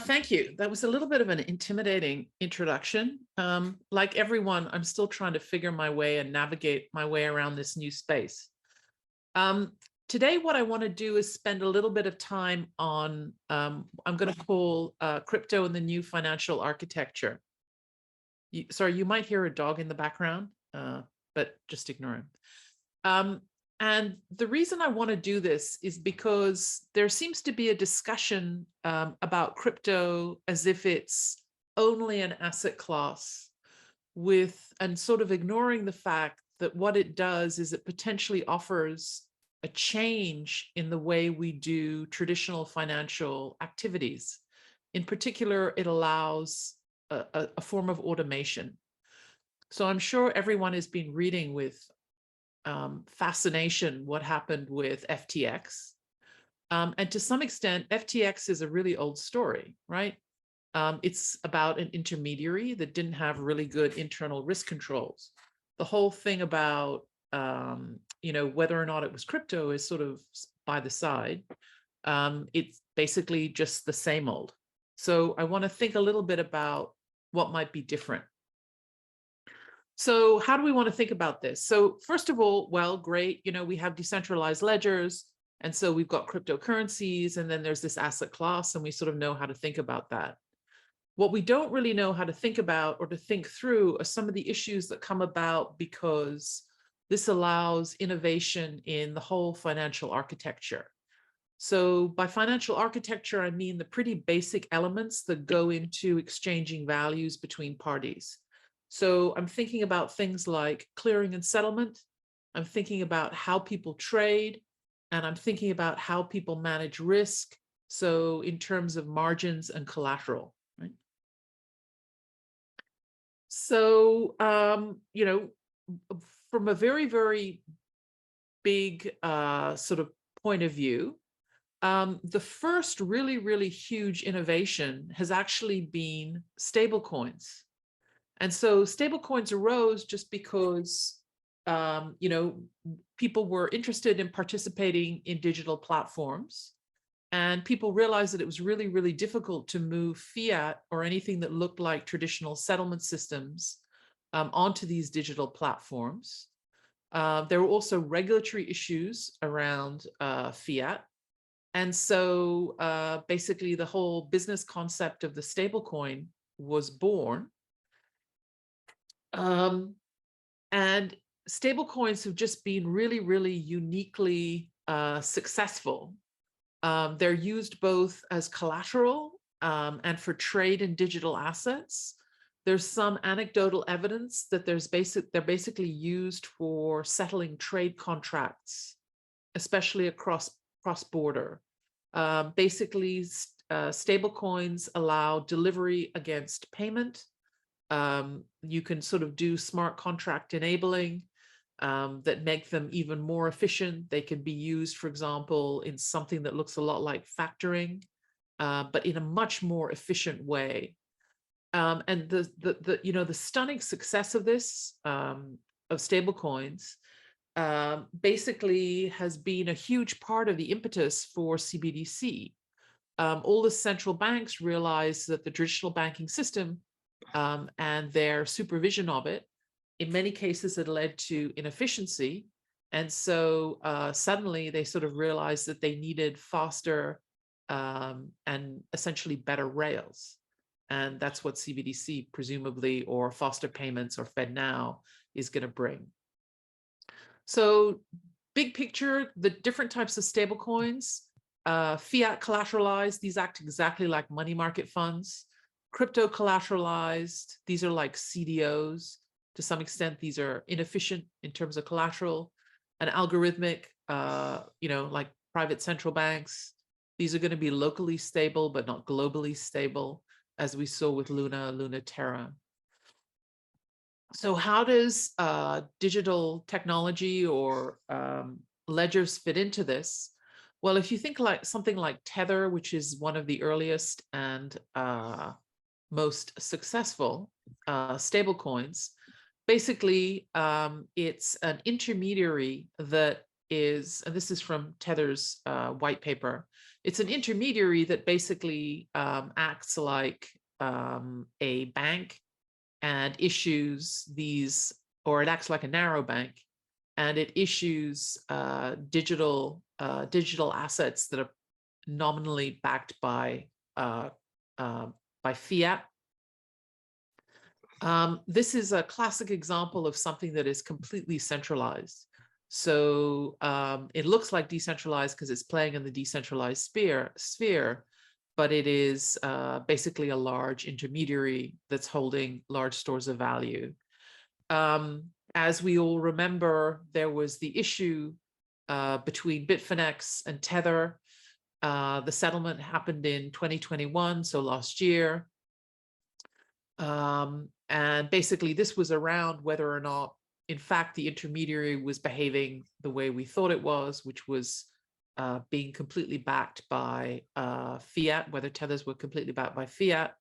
Thank you. That was a little bit of an intimidating introduction. Like everyone, I'm still trying to figure my way and navigate my way around this new space. Today, what I want to do is spend a little bit of time on, I'm going to call crypto and the new financial architecture. Sorry, you might hear a dog in the background, but just ignore him. And the reason I want to do this is because there seems to be a discussion about crypto as if it's only an asset class and sort of ignoring the fact that what it does is it potentially offers a change in the way we do traditional financial activities. In particular, it allows a form of automation. So I'm sure everyone has been reading with fascination what happened with FTX. And to some extent, FTX is a really old story, right? It's about an intermediary that didn't have really good internal risk controls. The whole thing about whether or not it was crypto is sort of by the side. It's basically just the same old. So I want to think a little bit about what might be different. So how do we want to think about this? So first of all, well, great, we have decentralized ledgers, and so we've got cryptocurrencies, and then there's this asset class, and we sort of know how to think about that. What we don't really know how to think about or to think through are some of the issues that come about because this allows innovation in the whole financial architecture. So by financial architecture, I mean the pretty basic elements that go into exchanging values between parties. So I'm thinking about things like clearing and settlement. I'm thinking about how people trade, and I'm thinking about how people manage risk. So in terms of margins and collateral, right? So, from a very, very big sort of point of view, the first really, really huge innovation has actually been stablecoins. And so stablecoins arose just because, people were interested in participating in digital platforms, and people realized that it was really, really difficult to move fiat or anything that looked like traditional settlement systems onto these digital platforms. There were also regulatory issues around fiat. And so basically the whole business concept of the stablecoin was born. And stablecoins have just been really, really uniquely successful. They're used both as collateral and for trade in digital assets. There's some anecdotal evidence that they're basically used for settling trade contracts, especially across cross-border. Basically, stablecoins allow delivery against payment. You can sort of do smart contract enabling that make them even more efficient. They can be used, for example, in something that looks a lot like factoring, but in a much more efficient way. And the stunning success of this, of stablecoins, basically has been a huge part of the impetus for CBDC. All the central banks realized that the traditional banking system and their supervision of it, in many cases, had led to inefficiency. And so suddenly they sort of realized that they needed faster and essentially better rails. And that's what CBDC presumably, or faster payments, or FedNow is going to bring. So big picture, the different types of stablecoins, fiat collateralized, these act exactly like money market funds. Crypto collateralized, these are like CDOs. To some extent, these are inefficient in terms of collateral. And algorithmic, like private central banks, these are going to be locally stable, but not globally stable, as we saw with Luna Terra. So how does digital technology or ledgers fit into this? Well, if you think like something like Tether, which is one of the earliest and most successful stablecoins, basically it's an intermediary that is, and this is from Tether's white paper, it's an intermediary that basically acts like a bank and issues these, or it acts like a narrow bank, and it issues digital assets that are nominally backed by fiat. This is a classic example of something that is completely centralized. So it looks like decentralized because it's playing in the decentralized sphere, but it is basically a large intermediary that's holding large stores of value. As we all remember, there was the issue between Bitfinex and Tether. The settlement happened in 2021, so last year. And basically, this was around whether or not, in fact, the intermediary was behaving the way we thought it was, which was being completely backed by fiat, whether tethers were completely backed by fiat.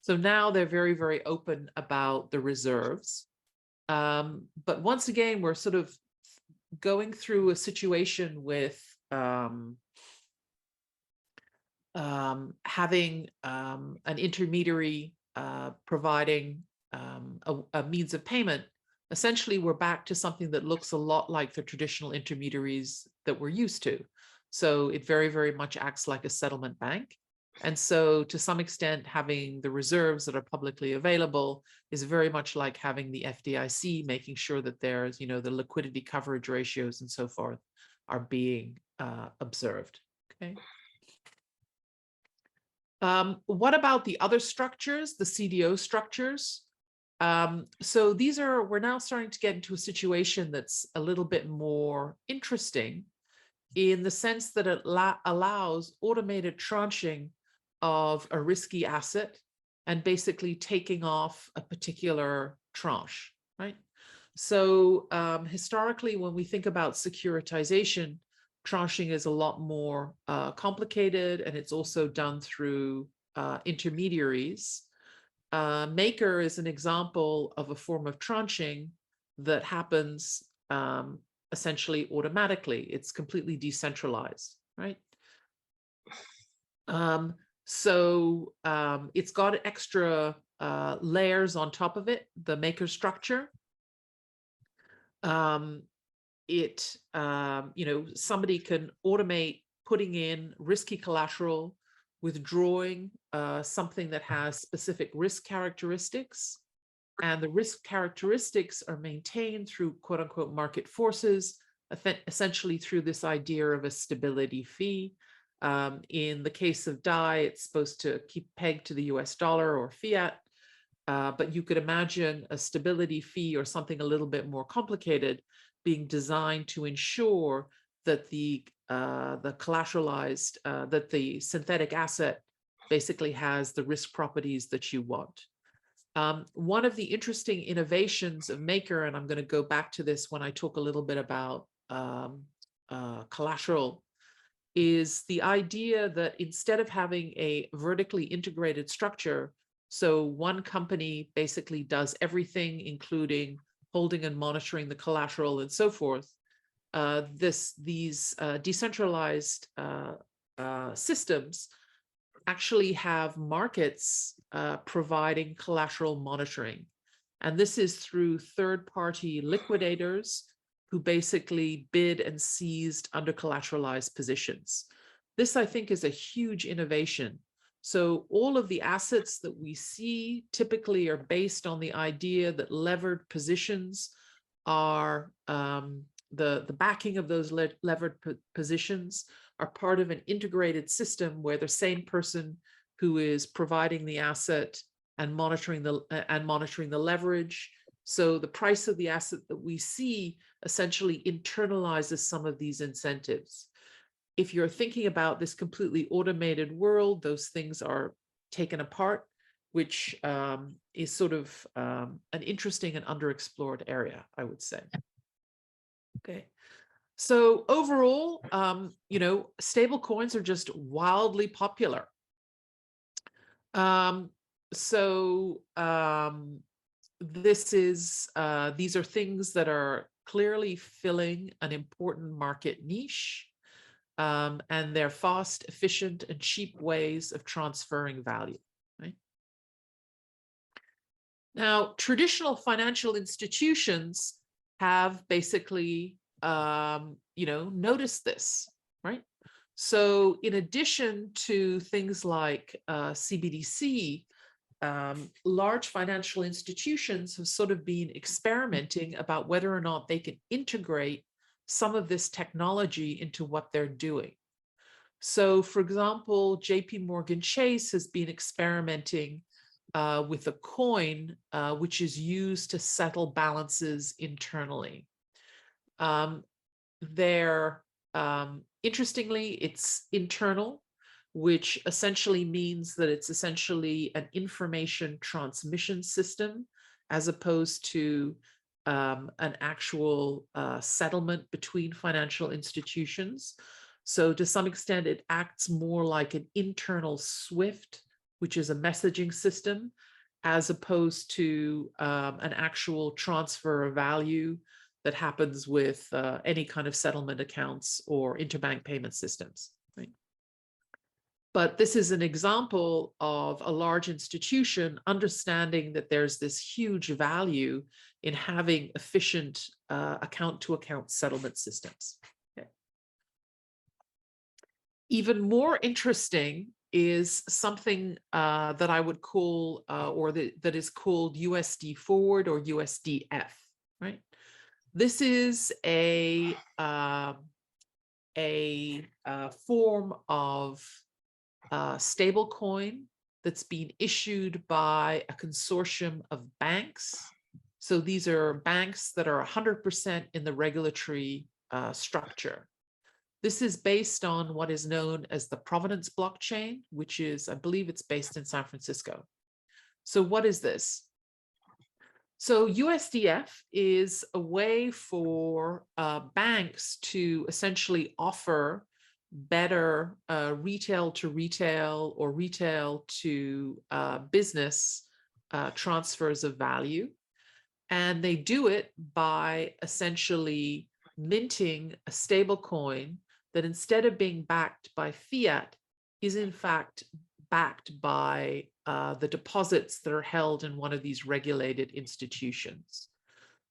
So now they're very, very open about the reserves. But once again, we're sort of going through a situation with having an intermediary providing a means of payment. Essentially, we're back to something that looks a lot like the traditional intermediaries that we're used to. So it very, very much acts like a settlement bank. And so to some extent, having the reserves that are publicly available is very much like having the FDIC, making sure that there's, the liquidity coverage ratios and so forth are being observed. Okay. What about the other structures, the CDO structures? So we're now starting to get into a situation that's a little bit more interesting in the sense that it allows automated tranching of a risky asset and basically taking off a particular tranche, right? So historically, when we think about securitization, tranching is a lot more complicated, and it's also done through intermediaries. Maker is an example of a form of tranching that happens essentially automatically. It's completely decentralized, right? So it's got extra layers on top of it, the Maker structure. Somebody can automate putting in risky collateral, withdrawing something that has specific risk characteristics, and the risk characteristics are maintained through quote unquote market forces, essentially through this idea of a stability fee. In the case of DAI, it's supposed to keep pegged to the US dollar or fiat, but you could imagine a stability fee or something a little bit more complicated being designed to ensure that the collateralized, that the synthetic asset basically has the risk properties that you want. One of the interesting innovations of Maker, and I'm going to go back to this when I talk a little bit about collateral, is the idea that instead of having a vertically integrated structure, so one company basically does everything, including holding and monitoring the collateral and so forth, these decentralized systems actually have markets providing collateral monitoring. And this is through third-party liquidators who basically bid and seized under collateralized positions. This, I think, is a huge innovation. So all of the assets that we see typically are based on the idea that levered positions are the backing of those levered positions are part of an integrated system where the same person who is providing the asset and monitoring the leverage. So the price of the asset that we see essentially internalizes some of these incentives. If you're thinking about this completely automated world, those things are taken apart, which is sort of an interesting and underexplored area, I would say. Okay. So overall, stable coins are just wildly popular. These are things that are clearly filling an important market niche, and they're fast, efficient, and cheap ways of transferring value. Right? Now, traditional financial institutions have basically, noticed this, right? So, in addition to things like CBDC, large financial institutions have sort of been experimenting about whether or not they can integrate some of this technology into what they're doing. So, for example, JP Morgan Chase has been experimenting with a coin which is used to settle balances internally. Interestingly, it's internal, which essentially means that it's essentially an information transmission system as opposed to an actual settlement between financial institutions. So to some extent, it acts more like an internal SWIFT, which is a messaging system, as opposed to an actual transfer of value that happens with any kind of settlement accounts or interbank payment systems. Right? But this is an example of a large institution understanding that there's this huge value in having efficient account-to-account settlement systems. Okay. Even more interesting is something that I would call, that is called USD forward or USDF, right? This is a form of stable coin that's been issued by a consortium of banks. So these are banks that are 100% in the regulatory structure. This is based on what is known as the Provenance blockchain, which is, I believe it's based in San Francisco. So what is this? So USDF is a way for banks to essentially offer better retail to retail or retail to business transfers of value. And they do it by essentially minting a stable coin that instead of being backed by fiat is in fact backed by the deposits that are held in one of these regulated institutions.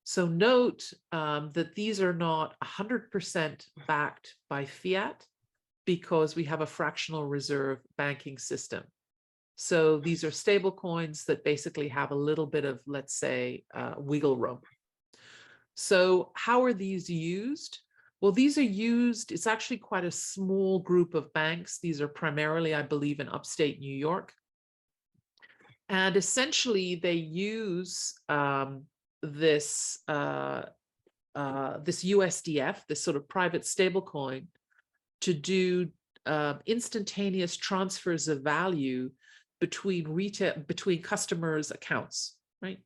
So note that these are not 100% backed by fiat because we have a fractional reserve banking system. So these are stable coins that basically have a little bit of, let's say, wiggle room. So how are these used? Well, these are used, it's actually quite a small group of banks. These are primarily, I believe, in upstate New York. And essentially they use this USDF, this sort of private stablecoin, to do instantaneous transfers of value between customers' accounts, right?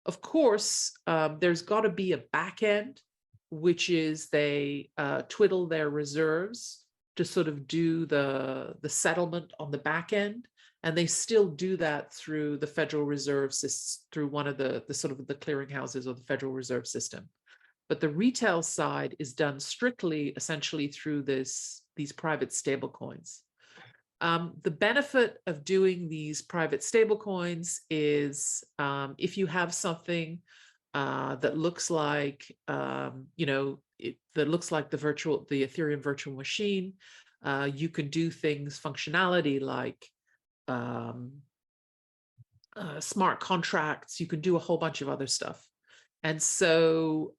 Of course, there's got to be a back end, which is they twiddle their reserves to sort of do the settlement on the back end. And they still do that through the Federal Reserve system, through one of the sort of the clearinghouses or the Federal Reserve System. But the retail side is done strictly, essentially, through these private stablecoins. The benefit of doing these private stablecoins is if you have something that looks like, that looks like the Ethereum virtual machine, you can do things, functionality like smart contracts. You can do a whole bunch of other stuff. And so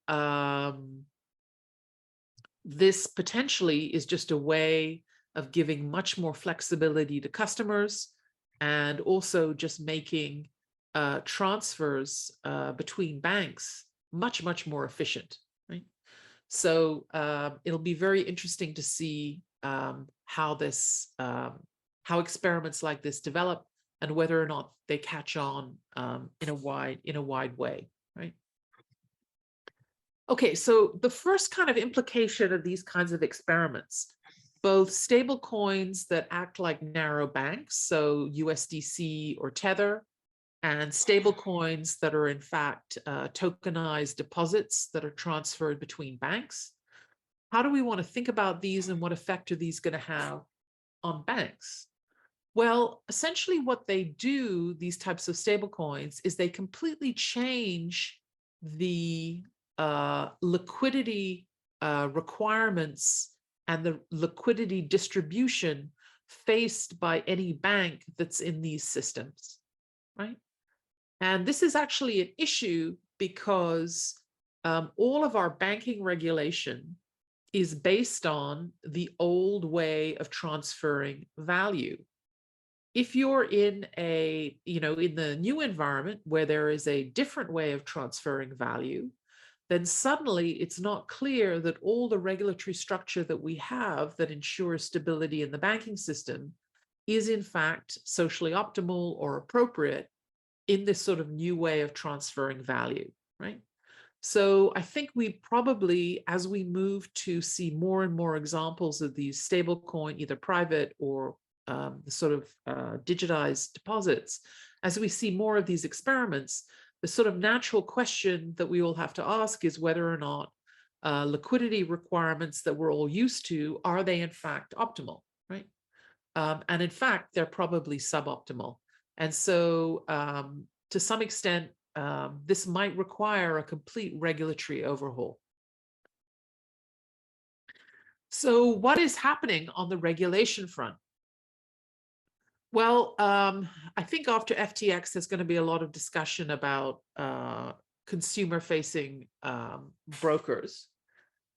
this potentially is just a way of giving much more flexibility to customers and also just making transfers between banks much, much more efficient, right? So it'll be very interesting to see how experiments like this develop and whether or not they catch on in a wide way, right? Okay, so the first kind of implication of these kinds of experiments, both stable coins that act like narrow banks, so USDC or Tether, and stable coins that are in fact tokenized deposits that are transferred between banks. How do we want to think about these, and what effect are these going to have on banks? Well, essentially what they do, these types of stable coins, is they completely change the liquidity requirements and the liquidity distribution faced by any bank that's in these systems, right? And this is actually an issue because all of our banking regulation is based on the old way of transferring value. If you're in a, in the new environment where there is a different way of transferring value, then suddenly it's not clear that all the regulatory structure that we have that ensures stability in the banking system is in fact socially optimal or appropriate in this sort of new way of transferring value, right? So I think we probably, as we move to see more and more examples of these stablecoin, either private or the sort of digitized deposits, as we see more of these experiments, the sort of natural question that we all have to ask is whether or not liquidity requirements that we're all used to, are they in fact optimal, right? And in fact, they're probably suboptimal. And so to some extent, this might require a complete regulatory overhaul. So what is happening on the regulation front? Well, I think after FTX, there's going to be a lot of discussion about consumer-facing brokers.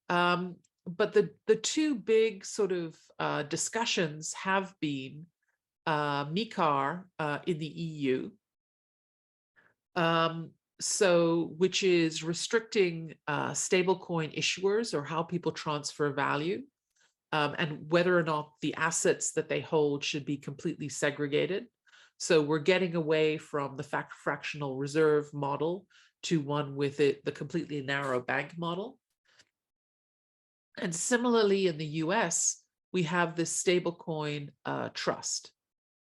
But the two big sort of discussions have been MiCAR in the EU, which is restricting stablecoin issuers or how people transfer value, and whether or not the assets that they hold should be completely segregated. So we're getting away from the fractional reserve model to one with the completely narrow bank model. And similarly, in the US, we have this stablecoin trust.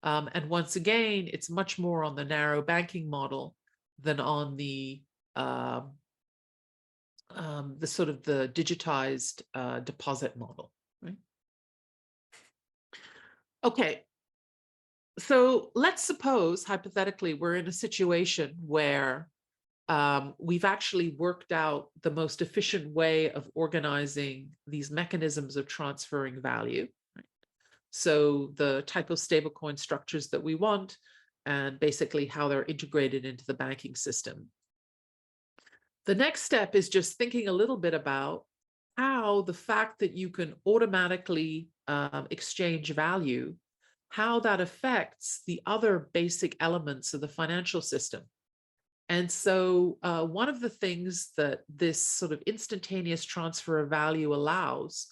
And once again, it's much more on the narrow banking model than on the sort of the digitized deposit model, right? Okay, so let's suppose, hypothetically, we're in a situation where we've actually worked out the most efficient way of organizing these mechanisms of transferring value. Right? So the type of stablecoin structures that we want, and basically how they're integrated into the banking system. The next step is just thinking a little bit about how the fact that you can automatically exchange value, how that affects the other basic elements of the financial system. And so one of the things that this sort of instantaneous transfer of value allows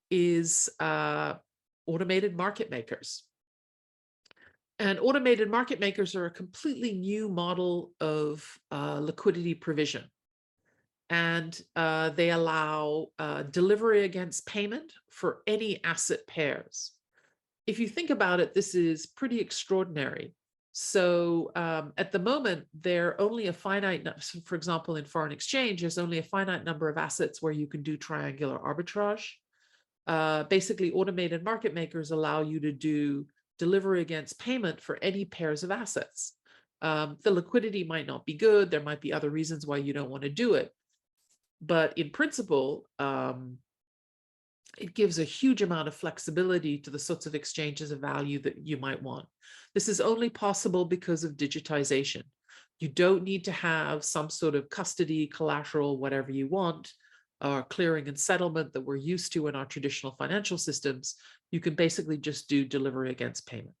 is automated market makers. And automated market makers are a completely new model of liquidity provision. And they allow delivery against payment for any asset pairs. If you think about it, this is pretty extraordinary. So at the moment, there are only a finite, for example, in foreign exchange, there's only a finite number of assets where you can do triangular arbitrage. Basically, automated market makers allow you to do delivery against payment for any pairs of assets. The liquidity might not be good. There might be other reasons why you don't want to do it. But in principle, it gives a huge amount of flexibility to the sorts of exchanges of value that you might want. This is only possible because of digitization. You don't need to have some sort of custody, collateral, whatever you want, or clearing and settlement that we're used to in our traditional financial systems. You can basically just do delivery against payment.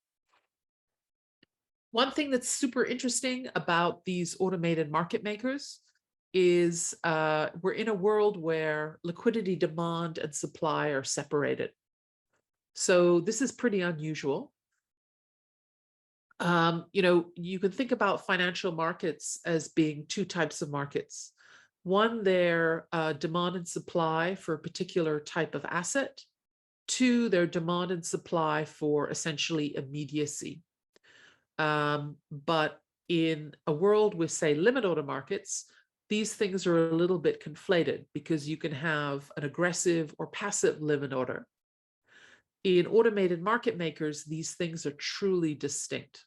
One thing that's super interesting about these automated market makers is we're in a world where liquidity demand and supply are separated. So this is pretty unusual. You can think about financial markets as being two types of markets. One, they're demand and supply for a particular type of asset. Two, they're demand and supply for essentially immediacy. But in a world with, say, limit order markets, these things are a little bit conflated because you can have an aggressive or passive limit order. In automated market makers, these things are truly distinct.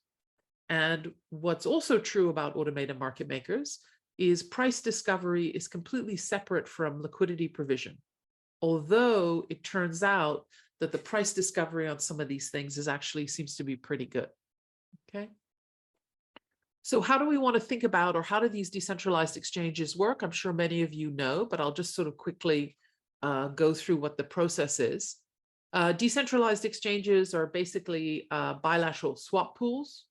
And what's also true about automated market makers is price discovery is completely separate from liquidity provision. Although it turns out that the price discovery on some of these things is actually seems to be pretty good. Okay. So how do we want to think about, or how do these decentralized exchanges work? I'm sure many of you know, but I'll just sort of quickly go through what the process is. Decentralized exchanges are basically bilateral swap pools.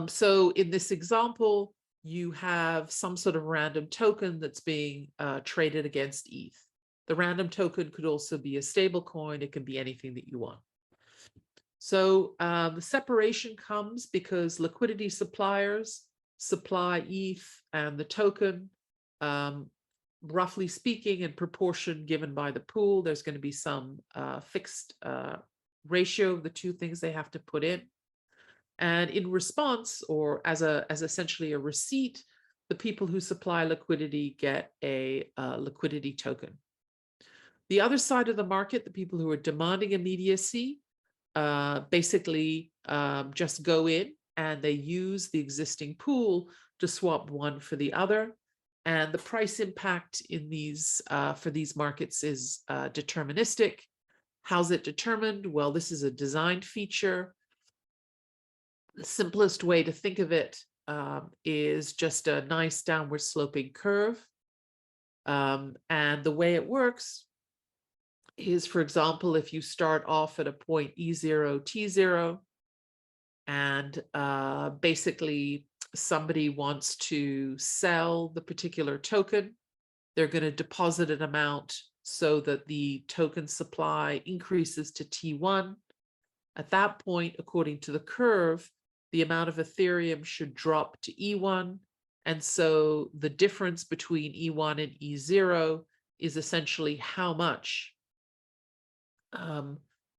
So in this example, you have some sort of random token that's being traded against ETH. The random token could also be a stable coin. It can be anything that you want. So the separation comes because liquidity suppliers supply ETH and the token, roughly speaking, in proportion given by the pool. There's going to be some fixed ratio of the two things they have to put in. And in response, or as essentially a receipt, the people who supply liquidity get a liquidity token. The other side of the market, the people who are demanding immediacy, basically just go in and they use the existing pool to swap one for the other. And the price impact in these for these markets is deterministic. How's it determined? Well, this is a designed feature. The simplest way to think of it is just a nice downward sloping curve. And the way it works is, for example, if you start off at a point E0, T0, and basically somebody wants to sell the particular token, they're going to deposit an amount so that the token supply increases to T1. At that point, according to the curve, the amount of Ethereum should drop to E1. And so the difference between E1 and E0 is essentially how much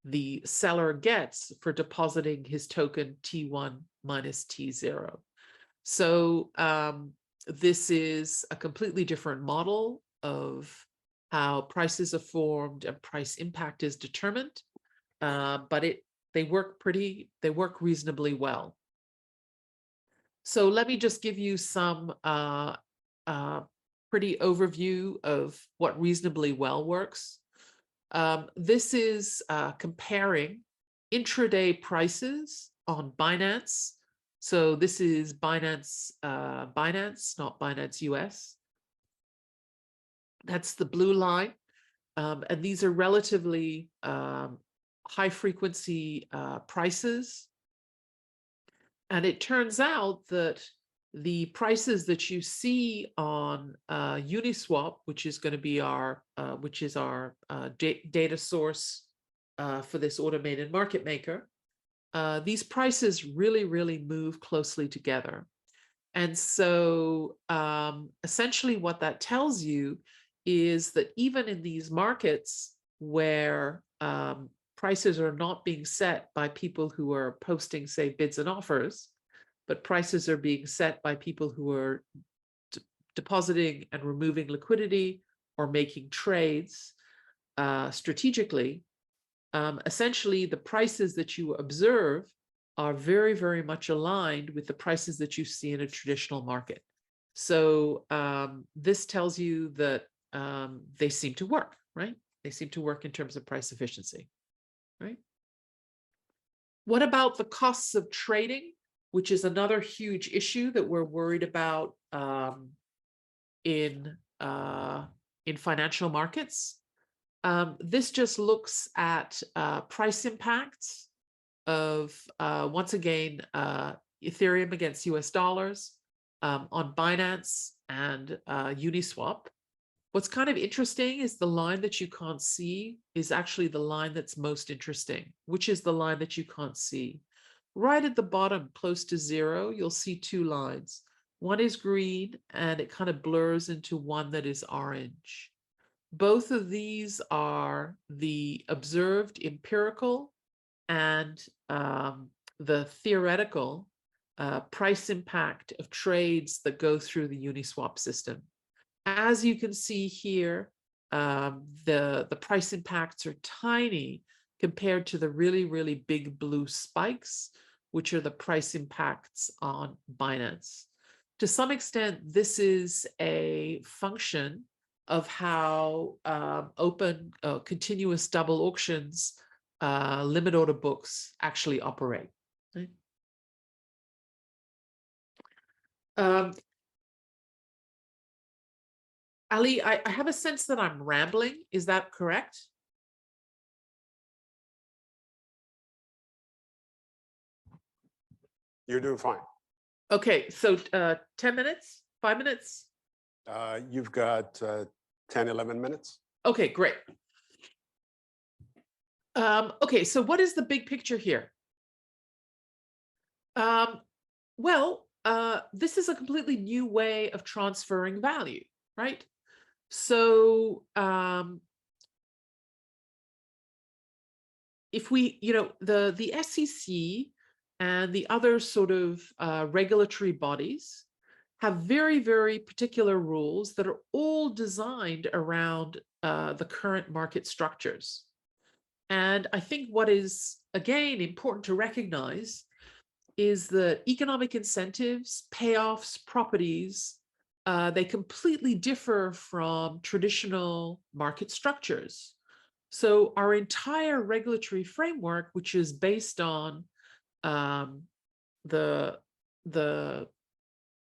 the seller gets for depositing his token T1 minus T0. So this is a completely different model of how prices are formed and price impact is determined, but they work reasonably well. So let me just give you some pretty overview of what reasonably well works. This is comparing intraday prices on Binance. So this is Binance, not Binance US. That's the blue line. And these are relatively high frequency prices. And it turns out that the prices that you see on Uniswap, which is going to be our data source for this automated market maker, these prices really move closely together. And so essentially what that tells you is that even in these markets where prices are not being set by people who are posting, say, bids and offers, but prices are being set by people who are depositing and removing liquidity or making trades strategically. Essentially, the prices that you observe are very much aligned with the prices that you see in a traditional market. So this tells you that they seem to work, right? They seem to work in terms of price efficiency, right? What about the costs of trading, which is another huge issue that we're worried about in financial markets? This just looks at price impacts of, once again, Ethereum against US dollars on Binance and Uniswap. What's kind of interesting is the line that you can't see is actually the line that's most interesting, which is the line that you can't see. Right at the bottom, close to zero, you'll see two lines. One is green, and it kind of blurs into one that is orange. Both of these are the observed empirical and the theoretical price impact of trades that go through the Uniswap system. As you can see here, the price impacts are tiny compared to the really, really big blue spikes, which are the price impacts on Binance. To some extent, this is a function of how open continuous double auctions limit order books actually operate. Right? Ali, I have a sense that I'm rambling. Is that correct? You're doing fine. Okay, so 10 minutes, 5 minutes? You've got 10, 11 minutes. Okay, great. Okay, so what is the big picture here? Well, this is a completely new way of transferring value, right? So if we, the SEC and the other sort of regulatory bodies have very, very particular rules that are all designed around the current market structures. And I think what is, again, important to recognize is that economic incentives, payoffs, properties, they completely differ from traditional market structures. So our entire regulatory framework, which is based on the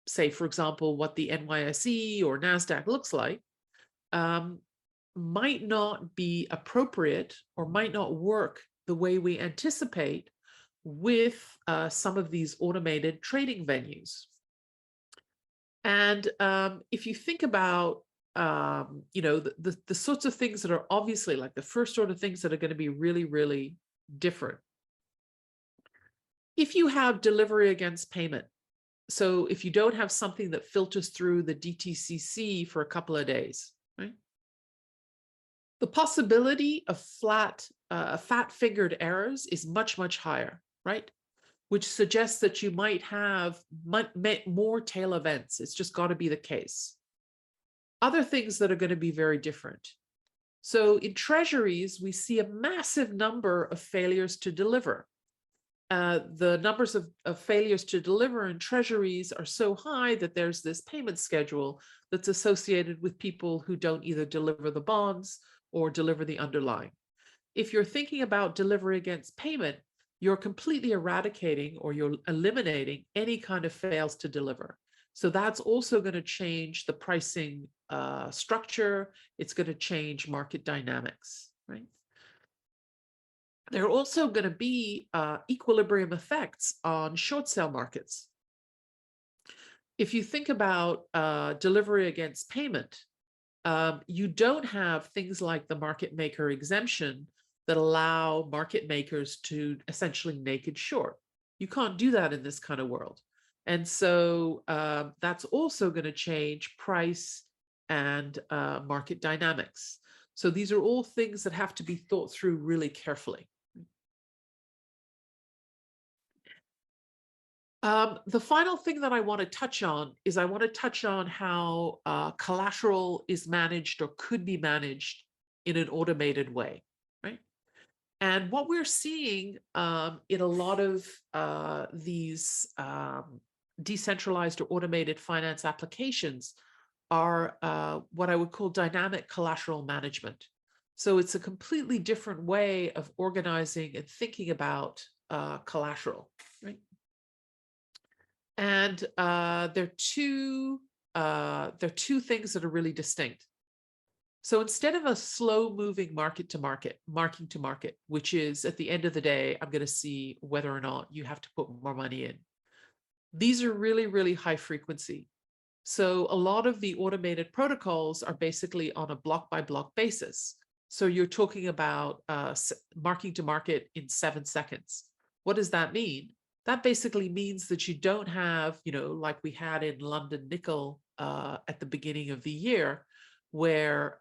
say, for example, what the NYSE or NASDAQ looks like, might not be appropriate or might not work the way we anticipate with some of these automated trading venues. And if you think about, the sorts of things that are obviously like the first order things that are going to be really, really different. If you have delivery against payment, so if you don't have something that filters through the DTCC for a couple of days, right? The possibility of fat-fingered errors is much, much higher, right? Which suggests that you might have more tail events. It's just got to be the case. Other things that are going to be very different. So in treasuries, we see a massive number of failures to deliver. The numbers of failures to deliver in treasuries are so high that there's this payment schedule that's associated with people who don't either deliver the bonds or deliver the underlying. If you're thinking about delivery against payment, you're completely eradicating or you're eliminating any kind of fails to deliver. So that's also going to change the pricing structure. It's going to change market dynamics, right? There are also going to be equilibrium effects on short sale markets. If you think about delivery against payment, you don't have things like the market maker exemption that allow market makers to essentially naked short. You can't do that in this kind of world. And so that's also going to change price and market dynamics. So these are all things that have to be thought through really carefully. The final thing that I want to touch on is I want to touch on how collateral is managed or could be managed in an automated way, right? And what we're seeing in a lot of these decentralized or automated finance applications are what I would call dynamic collateral management. So it's a completely different way of organizing and thinking about collateral, right? And there are two things that are really distinct. So instead of a slow-moving market to market, which is at the end of the day, I'm going to see whether or not you have to put more money in. These are really, really high frequency. So a lot of the automated protocols are basically on a block-by-block basis. So you're talking about marking to market in 7 seconds. What does that mean? That basically means that you don't have, like we had in London Nickel at the beginning of the year, where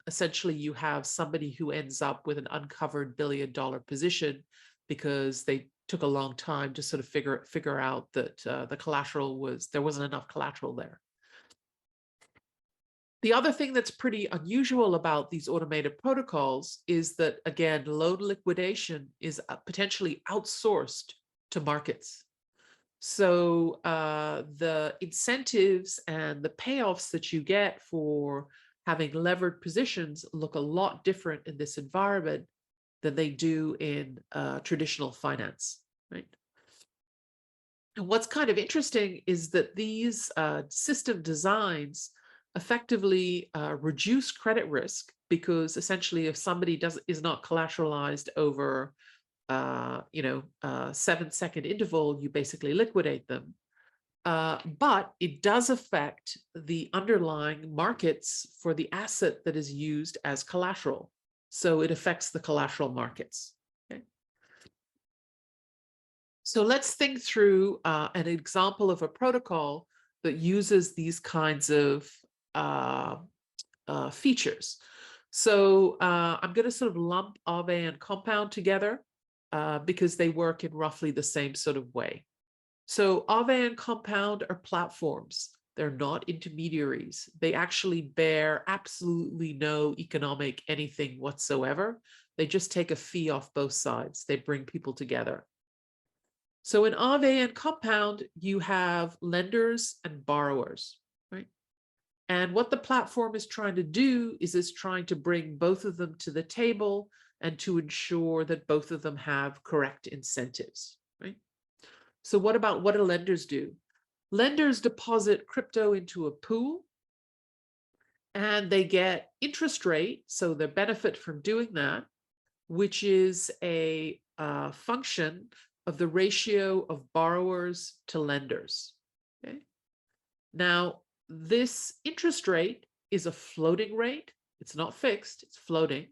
essentially you have somebody who ends up with an uncovered $1 billion position because they took a long time to sort of figure out that the collateral there wasn't enough collateral there. The other thing that's pretty unusual about these automated protocols is that, again, loan liquidation is potentially outsourced to markets. So the incentives and the payoffs that you get for having levered positions look a lot different in this environment than they do in traditional finance, right? And what's kind of interesting is that these system designs effectively reduce credit risk, because essentially if somebody is not collateralized over 7-second interval, you basically liquidate them. But it does affect the underlying markets for the asset that is used as collateral. So it affects the collateral markets. Okay. So let's think through an example of a protocol that uses these kinds of features. So I'm going to sort of lump Aave and Compound together because they work in roughly the same sort of way. So Aave and Compound are platforms. They're not intermediaries. They actually bear absolutely no economic anything whatsoever. They just take a fee off both sides. They bring people together. So in Aave and Compound, you have lenders and borrowers, right? And what the platform is trying to do is it's trying to bring both of them to the table and to ensure that both of them have correct incentives, right? So what do lenders do? Lenders deposit crypto into a pool and they get interest rate, so they benefit from doing that, which is a function of the ratio of borrowers to lenders. Okay. Now, this interest rate is a floating rate. It's not fixed, it's floating.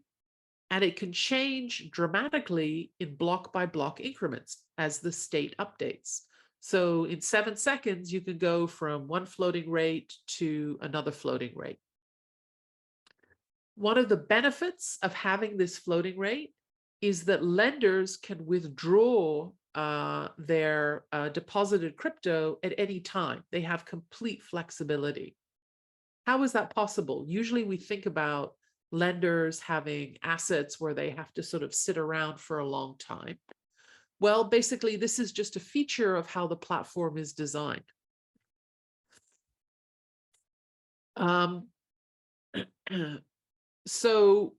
And it can change dramatically in block by block increments as the state updates. So in 7 seconds, you can go from one floating rate to another floating rate. One of the benefits of having this floating rate is that lenders can withdraw their deposited crypto at any time. They have complete flexibility. How is that possible? Usually we think about lenders having assets where they have to sort of sit around for a long time. Well, basically, this is just a feature of how the platform is designed. So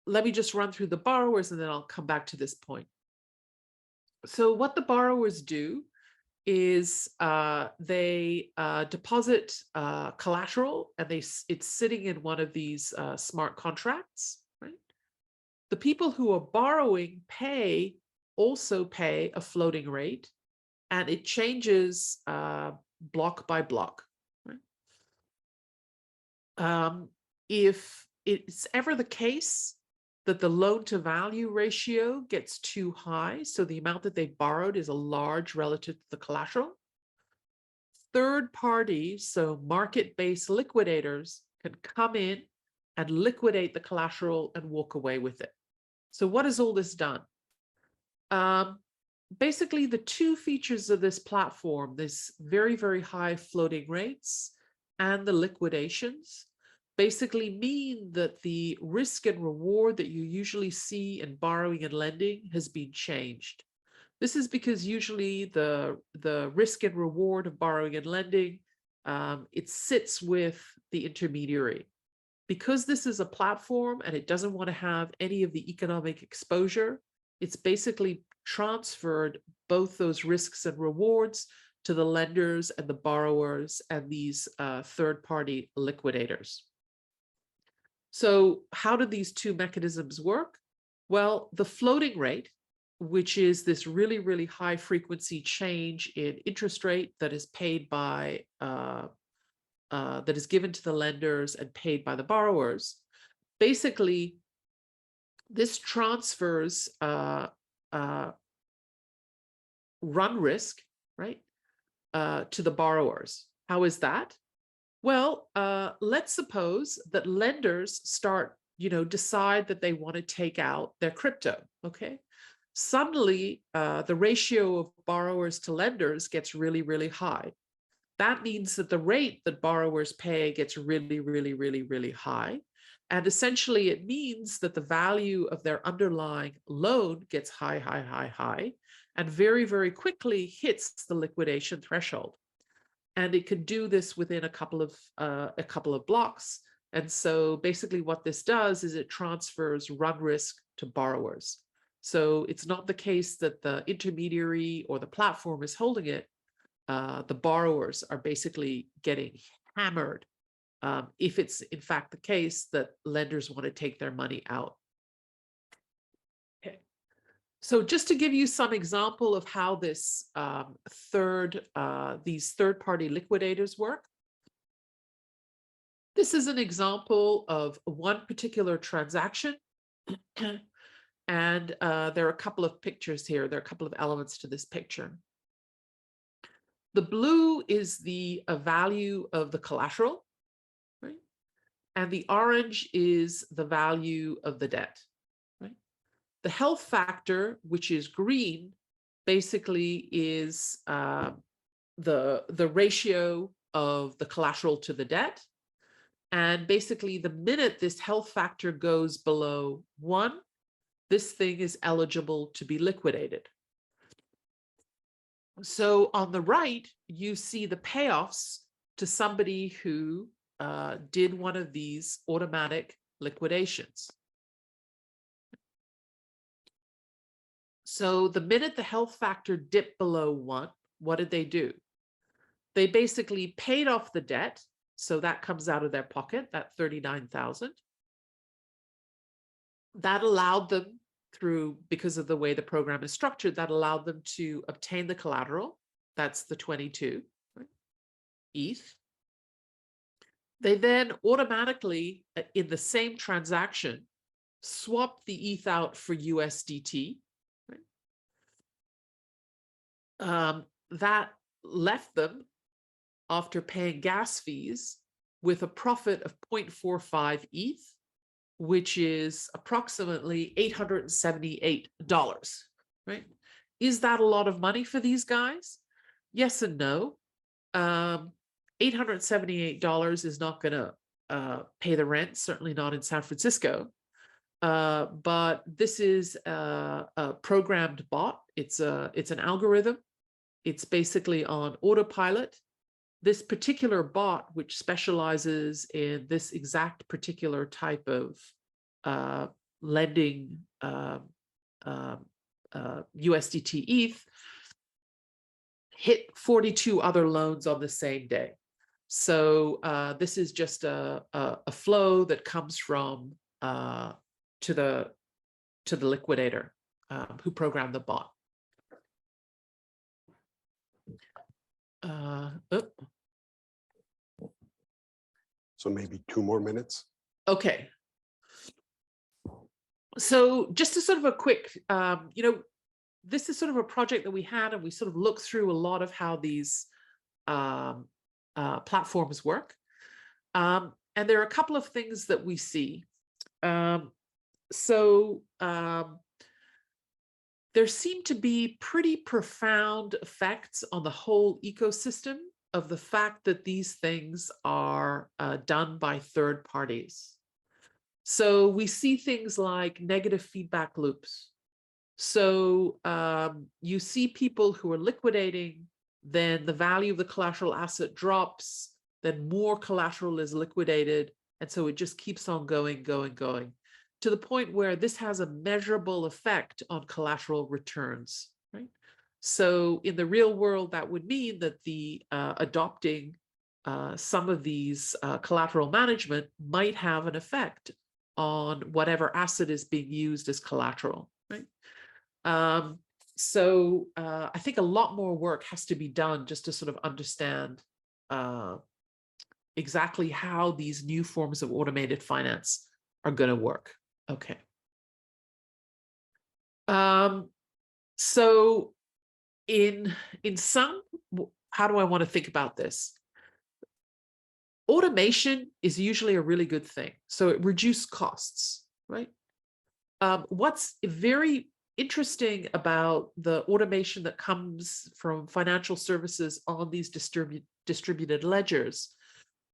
let me just run through the borrowers and then I'll come back to this point. So what the borrowers do is they deposit collateral and it's sitting in one of these smart contracts, right? The people who are borrowing also pay a floating rate, and it changes block by block, right? If it's ever the case that the loan to value ratio gets too high, so the amount that they borrowed is a large relative to the collateral, third parties, so market-based liquidators, can come in and liquidate the collateral and walk away with it. So what has all this done? Basically, the two features of this platform, this very, very high floating rates and the liquidations, basically mean that the risk and reward that you usually see in borrowing and lending has been changed. This is because usually the risk and reward of borrowing and lending, it sits with the intermediary. Because this is a platform and it doesn't want to have any of the economic exposure, it's basically transferred both those risks and rewards to the lenders and the borrowers and these third-party liquidators. So how do these two mechanisms work? Well, the floating rate, which is this really, really high frequency change in interest rate that is paid by, that is given to the lenders and paid by the borrowers, basically this transfers run risk, right, to the borrowers. How is that? Well, let's suppose that lenders decide that they want to take out their crypto, okay? suddenly the ratio of borrowers to lenders gets really, really high. That means that the rate that borrowers pay gets really, really, really, really high. And essentially, it means that the value of their underlying loan gets high, high, high, high, and very, very quickly hits the liquidation threshold. And it can do this within a couple of blocks. And so basically what this does is it transfers run risk to borrowers. So it's not the case that the intermediary or the platform is holding it. The borrowers are basically getting hammered if it's in fact the case that lenders want to take their money out. Okay. So just to give you some example of how this these third-party liquidators work, this is an example of one particular transaction. And there are a couple of pictures here. There are a couple of elements to this picture. The blue is the value of the collateral, right? And the orange is the value of the debt, right? The health factor, which is green, basically is the ratio of the collateral to the debt. And basically, the minute this health factor goes below 1, this thing is eligible to be liquidated. So on the right, you see the payoffs to somebody who did one of these automatic liquidations. So the minute the health factor dipped below 1, what did they do? They basically paid off the debt. So that comes out of their pocket, that $39,000. That allowed them through, because of the way the program is structured, that allowed them to obtain the collateral. That's the 22, right? ETH. They then automatically, in the same transaction, swapped the ETH out for USDT. Right? That left them, after paying gas fees, with a profit of 0.45 ETH, which is approximately $878, right? Is that a lot of money for these guys? Yes and no. $878 is not going to pay the rent, certainly not in San Francisco. But this is a programmed bot. It's an algorithm. It's basically on autopilot. This particular bot, which specializes in this exact particular type of lending USDT ETH, hit 42 other loans on the same day. So this is just a flow that comes from to the liquidator who programmed the bot. So maybe 2 more minutes. Okay. So just a sort of a quick, this is sort of a project that we had, and we sort of looked through a lot of how these platforms work. And there are a couple of things that we see. There seem to be pretty profound effects on the whole ecosystem of the fact that these things are done by third parties. So we see things like negative feedback loops. So you see people who are liquidating, then the value of the collateral asset drops, then more collateral is liquidated, and so it just keeps on going, to the point where this has a measurable effect on collateral returns, right? So in the real world, that would mean that the adopting some of these collateral management might have an effect on whatever asset is being used as collateral, right? So I think a lot more work has to be done just to sort of understand exactly how these new forms of automated finance are going to work. Okay. So in sum, how do I want to think about this? Automation is usually a really good thing. So it reduces costs, right? What's very interesting about the automation that comes from financial services on these distributed ledgers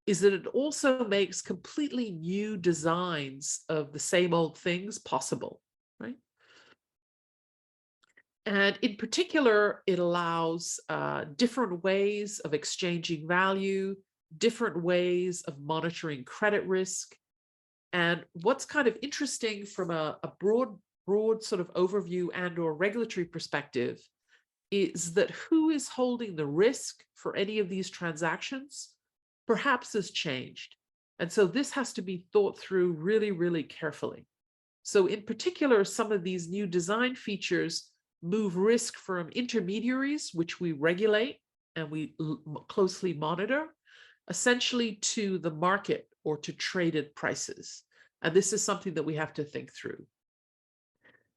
is that it also makes completely new designs of the same old things possible, right? And in particular, it allows different ways of exchanging value, different ways of monitoring credit risk. And what's kind of interesting from a broad sort of overview and or regulatory perspective is that who is holding the risk for any of these transactions perhaps has changed. And so this has to be thought through really, really carefully. So in particular, some of these new design features move risk from intermediaries, which we regulate and we closely monitor, essentially to the market or to traded prices. And this is something that we have to think through.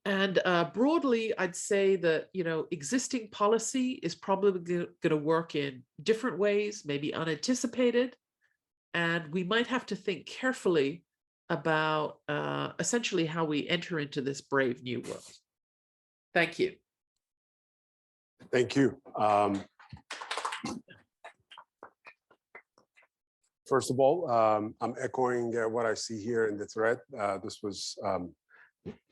And broadly, I'd say that, you know, existing policy is probably going to work in different ways, maybe unanticipated. And we might have to think carefully about essentially how we enter into this brave new world. Thank you. Thank you. First of all, I'm echoing what I see here in the thread. This was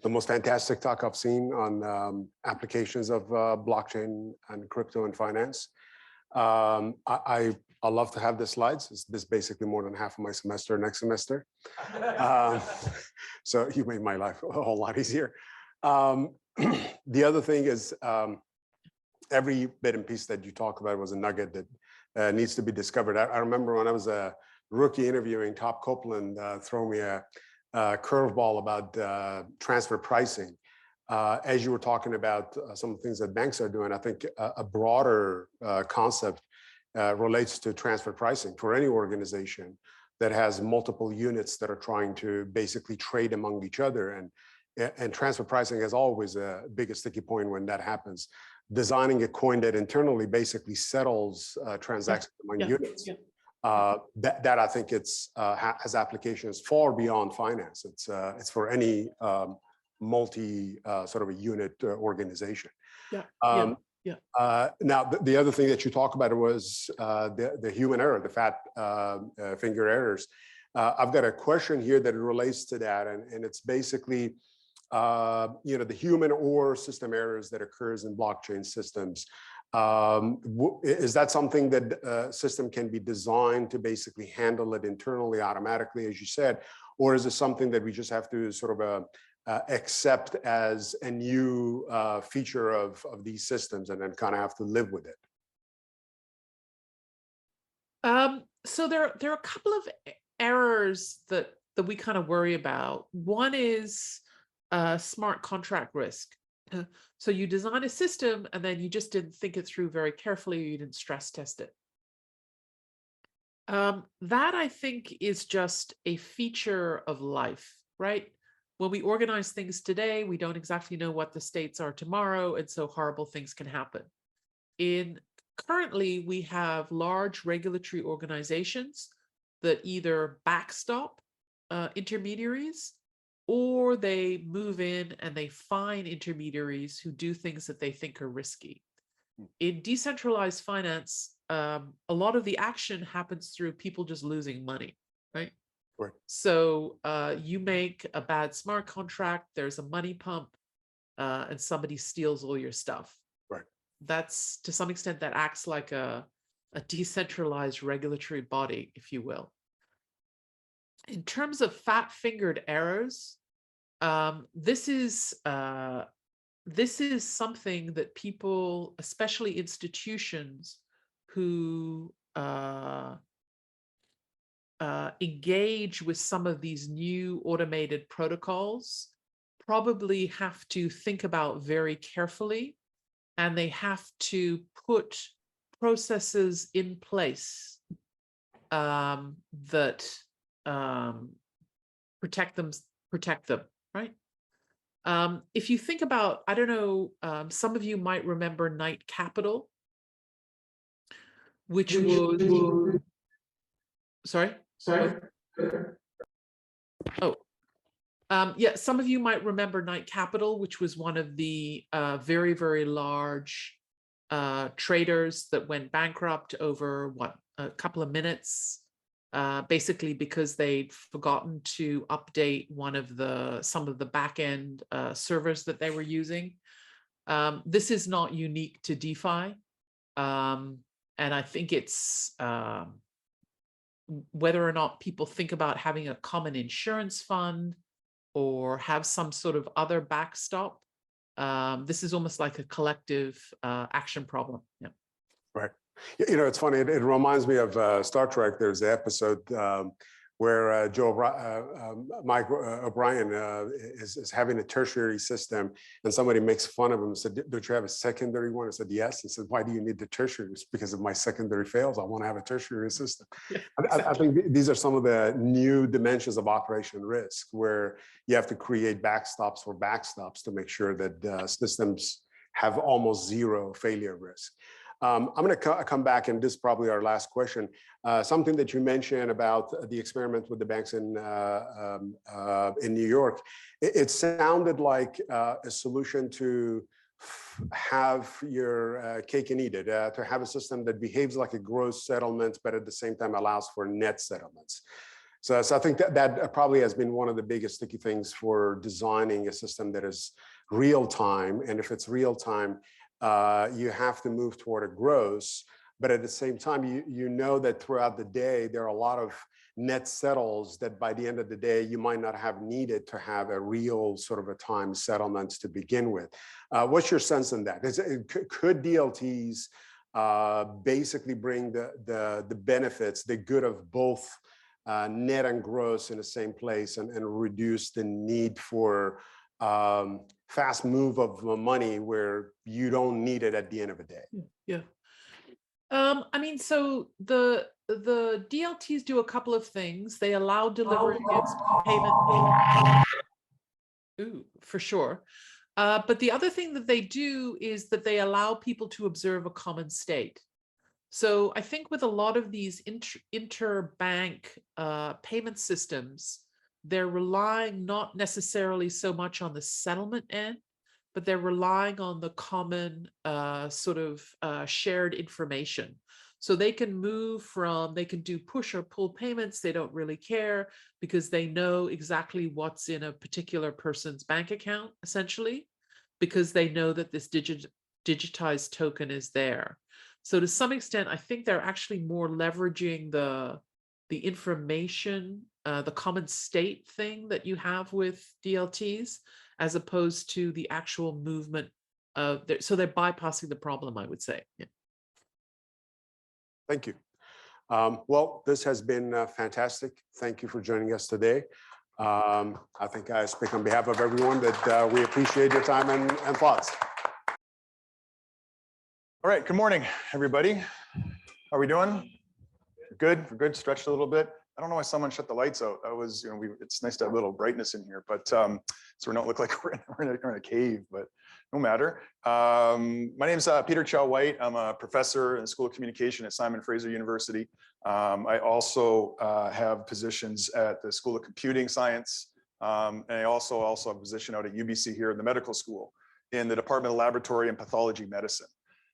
the most fantastic talk I've seen on applications of blockchain and crypto and finance. I love to have the slides. This is basically more than half of my semester next semester. So you made my life a whole lot easier. The other thing is every bit and piece that you talk about was a nugget that needs to be discovered. I remember when I was a rookie interviewing Top Copeland, throw me a curveball about transfer pricing. As you were talking about some of the things that banks are doing, I think a broader concept relates to transfer pricing for any organization that has multiple units that are trying to basically trade among each other. And transfer pricing is always a big sticky point when that happens. Designing a coin that internally basically settles transactions among units. That I think has applications far beyond finance. It's for any multi sort of a unit organization. Now, the other thing that you talked about was the human error, the fat finger errors. I've got a question here that relates to that, and it's basically you know, the human or system errors that occurs in blockchain systems. Is that something that system can be designed to basically handle it internally automatically, as you said, or is it something that we just have to sort of accept as a new feature of these systems and then kind of have to live with it? So there are a couple of errors that we kind of worry about. One is smart contract risk. So you design a system and then you just didn't think it through very carefully, or you didn't stress test it. That I think is just a feature of life, right? When we organize things today, we don't exactly know what the states are tomorrow, and so horrible things can happen. Currently, we have large regulatory organizations that either backstop intermediaries, or they move in and they fine intermediaries who do things that they think are risky. In decentralized finance, a lot of the action happens through people just losing money, right? Right. So you make a bad smart contract, there's a money pump, and somebody steals all your stuff. Right. That's, to some extent, that acts like a decentralized regulatory body, if you will. In terms of fat-fingered errors, this is something that people, especially institutions who engage with some of these new automated protocols, probably have to think about very carefully, and they have to put processes in place that protect them, right? If you think about, I don't know, some of you might remember Knight Capital, which was, sorry? Oh, Yeah, some of you might remember Knight Capital, which was one of the very, very large traders that went bankrupt over what, a couple of minutes, basically because they'd forgotten to update some of the back end servers that they were using. This is not unique to DeFi, and I think it's whether or not people think about having a common insurance fund or have some sort of other backstop. This is almost like a collective action problem. Yeah. Right. You know, it's funny. It reminds me of Star Trek. There's the episode where Mike O'Brien is having a tertiary system, and somebody makes fun of him and said, "Don't you have a secondary one?" I said, "Yes." He said, "Why do you need the tertiary?" It's because if my secondary fails, I want to have a tertiary system. Yeah, exactly. I think these are some of the new dimensions of operation risk, where you have to create backstops for backstops to make sure that systems have almost zero failure risk. I'm going to come back, and this is probably our last question. Something that you mentioned about the experiment with the banks in New York, it sounded like a solution to have your cake and eat it, to have a system that behaves like a gross settlement, but at the same time allows for net settlements. So I think that probably has been one of the biggest sticky things for designing a system that is real time. And if it's real time, you have to move toward a gross, but at the same time, you know that throughout the day, there are a lot of net settles that by the end of the day, you might not have needed to have a real sort of a time settlement to begin with. What's your sense in that? Could DLTs basically bring the benefits, the good of both net and gross in the same place, and reduce the need for fast move of money where you don't need it at the end of the day? Yeah. I mean, so the DLTs do a couple of things. They allow delivery against payment. Ooh, for sure. But the other thing that they do is that they allow people to observe a common state. So I think with a lot of these interbank payment systems, they're relying not necessarily so much on the settlement end, but they're relying on the common sort of shared information. So they can they can do push or pull payments. They don't really care because they know exactly what's in a particular person's bank account, essentially, because they know that this digitized token is there. So to some extent, I think they're actually more leveraging the information, the common state thing that you have with DLTs, as opposed to the actual movement of so they're bypassing the problem, I would say. Yeah. Thank you. Well, this has been fantastic. Thank you for joining us today. I think I speak on behalf of everyone that we appreciate your time and thoughts. All right, good morning, everybody. How are we doing? Good, we're good, stretched a little bit. I don't know why someone shut the lights out. That was, it's nice to have a little brightness in here, but so we don't look like we're in a cave, but no matter. My name is Peter Chow-White. I'm a professor in the School of Communication at Simon Fraser University. I also have positions at the School of Computing Science, and I also have a position out at UBC here in the medical school in the Department of Laboratory and Pathology Medicine.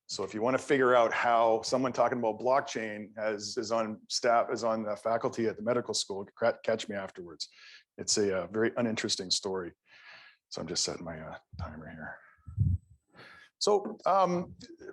So if you want to figure out how someone talking about blockchain is on faculty at the medical school, catch me afterwards. It's a very uninteresting story. So I'm just setting my timer here. So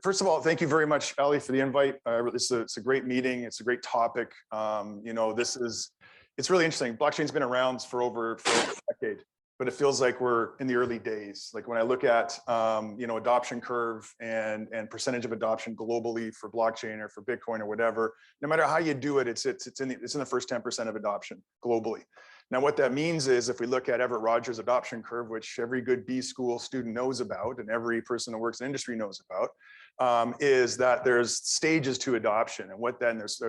first of all, thank you very much, Ali, for the invite. It's a great meeting. It's a great topic. It's really interesting. Blockchain's been around for over a decade, but it feels like we're in the early days. Like when I look at adoption curve and percentage of adoption globally for blockchain or for Bitcoin or whatever, no matter how you do it, it's in the first 10% of adoption globally. Now, what that means is if we look at Everett Rogers' adoption curve, which every good B school student knows about and every person who works in industry knows about, is that there's stages to adoption. And what then there's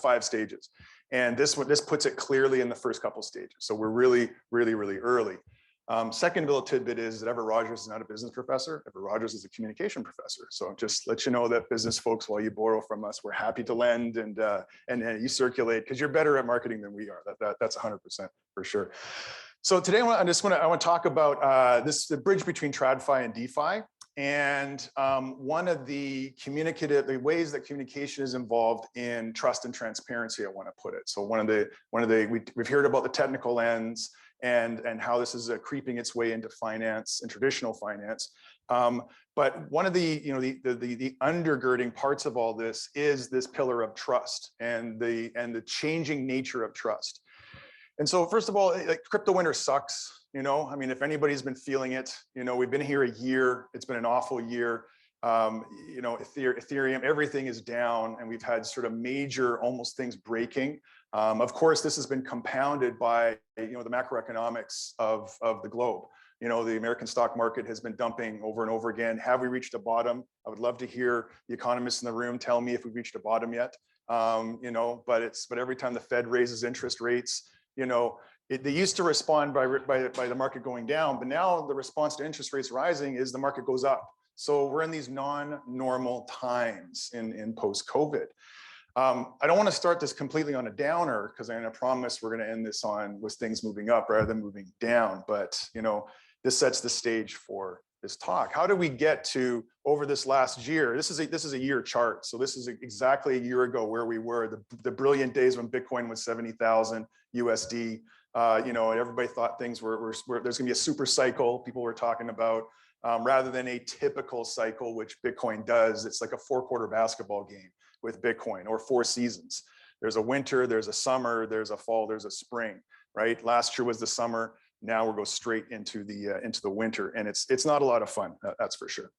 5 stages. And this puts it clearly in the first couple stages. So we're really, really, really early. Second little tidbit is that Everett Rogers is not a business professor. Everett Rogers is a communication professor. So just let you know that business folks, while you borrow from us, we're happy to lend and you circulate because you're better at marketing than we are. That's 100% for sure. So today I want to talk about the bridge between TradFi and DeFi. And one of the ways that communication is involved in trust and transparency, I want to put it. So we've heard about the technical lens and how this is creeping its way into finance and traditional finance. But one of the undergirding parts of all this is this pillar of trust and the changing nature of trust. And so first of all, like, crypto winter sucks. I mean, if anybody's been feeling it, we've been here a year. It's been an awful year. Ethereum, everything is down, and we've had sort of major almost things breaking. Of course, this has been compounded by the macroeconomics of the globe. The American stock market has been dumping over and over again. Have we reached a bottom? I would love to hear the economists in the room tell me if we've reached a bottom yet. But every time the Fed raises interest rates, they used to respond by the market going down, but now the response to interest rates rising is the market goes up. So we're in these non-normal times in post-COVID. I don't want to start this completely on a downer, because I'm going to promise we're going to end this on with things moving up rather than moving down. But this sets the stage for this talk. How do we get to, over this last year? This is a year chart. So this is exactly a year ago where we were, the brilliant days when Bitcoin was 70,000 USD. Everybody thought things were there's gonna be a super cycle. People were talking about rather than a typical cycle, which Bitcoin does. It's like a 4-quarter basketball game with Bitcoin, or 4 seasons. There's a winter, there's a summer, there's a fall, there's a spring. Right? Last year was the summer. Now we'll go straight into the winter, and it's not a lot of fun. That's for sure.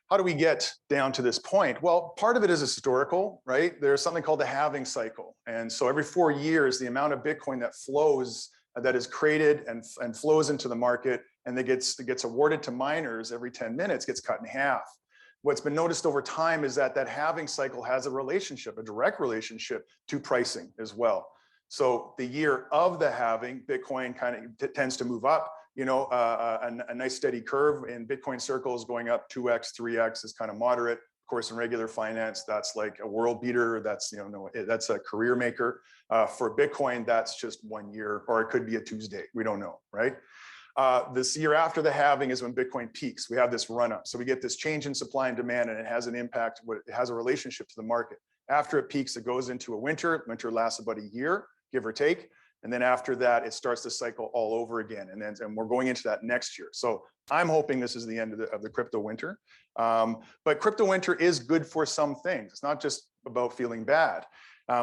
How do we get down to this point? Well, part of it is historical, right? There's something called the halving cycle. And so every 4 years, the amount of Bitcoin that flows, that is created and flows into the market, and that gets awarded to miners every 10 minutes, gets cut in half. What's been noticed over time is that halving cycle has a direct relationship to pricing as well. So the year of the halving, Bitcoin kind of tends to move up, a nice steady curve in Bitcoin circles, going up 2x, 3x is kind of moderate. Of course, in regular finance, that's like a world beater. That's that's a career maker. For Bitcoin, that's just 1 year, or it could be a Tuesday. We don't know, right? This year after the halving is when Bitcoin peaks. We have this run up. So we get this change in supply and demand, and it has an impact. It has a relationship to the market. After it peaks, it goes into a winter. Winter lasts about a year, give or take. And then after that, it starts to cycle all over again. And we're going into that next year. So I'm hoping this is the end of the crypto winter. But crypto winter is good for some things. It's not just about feeling bad,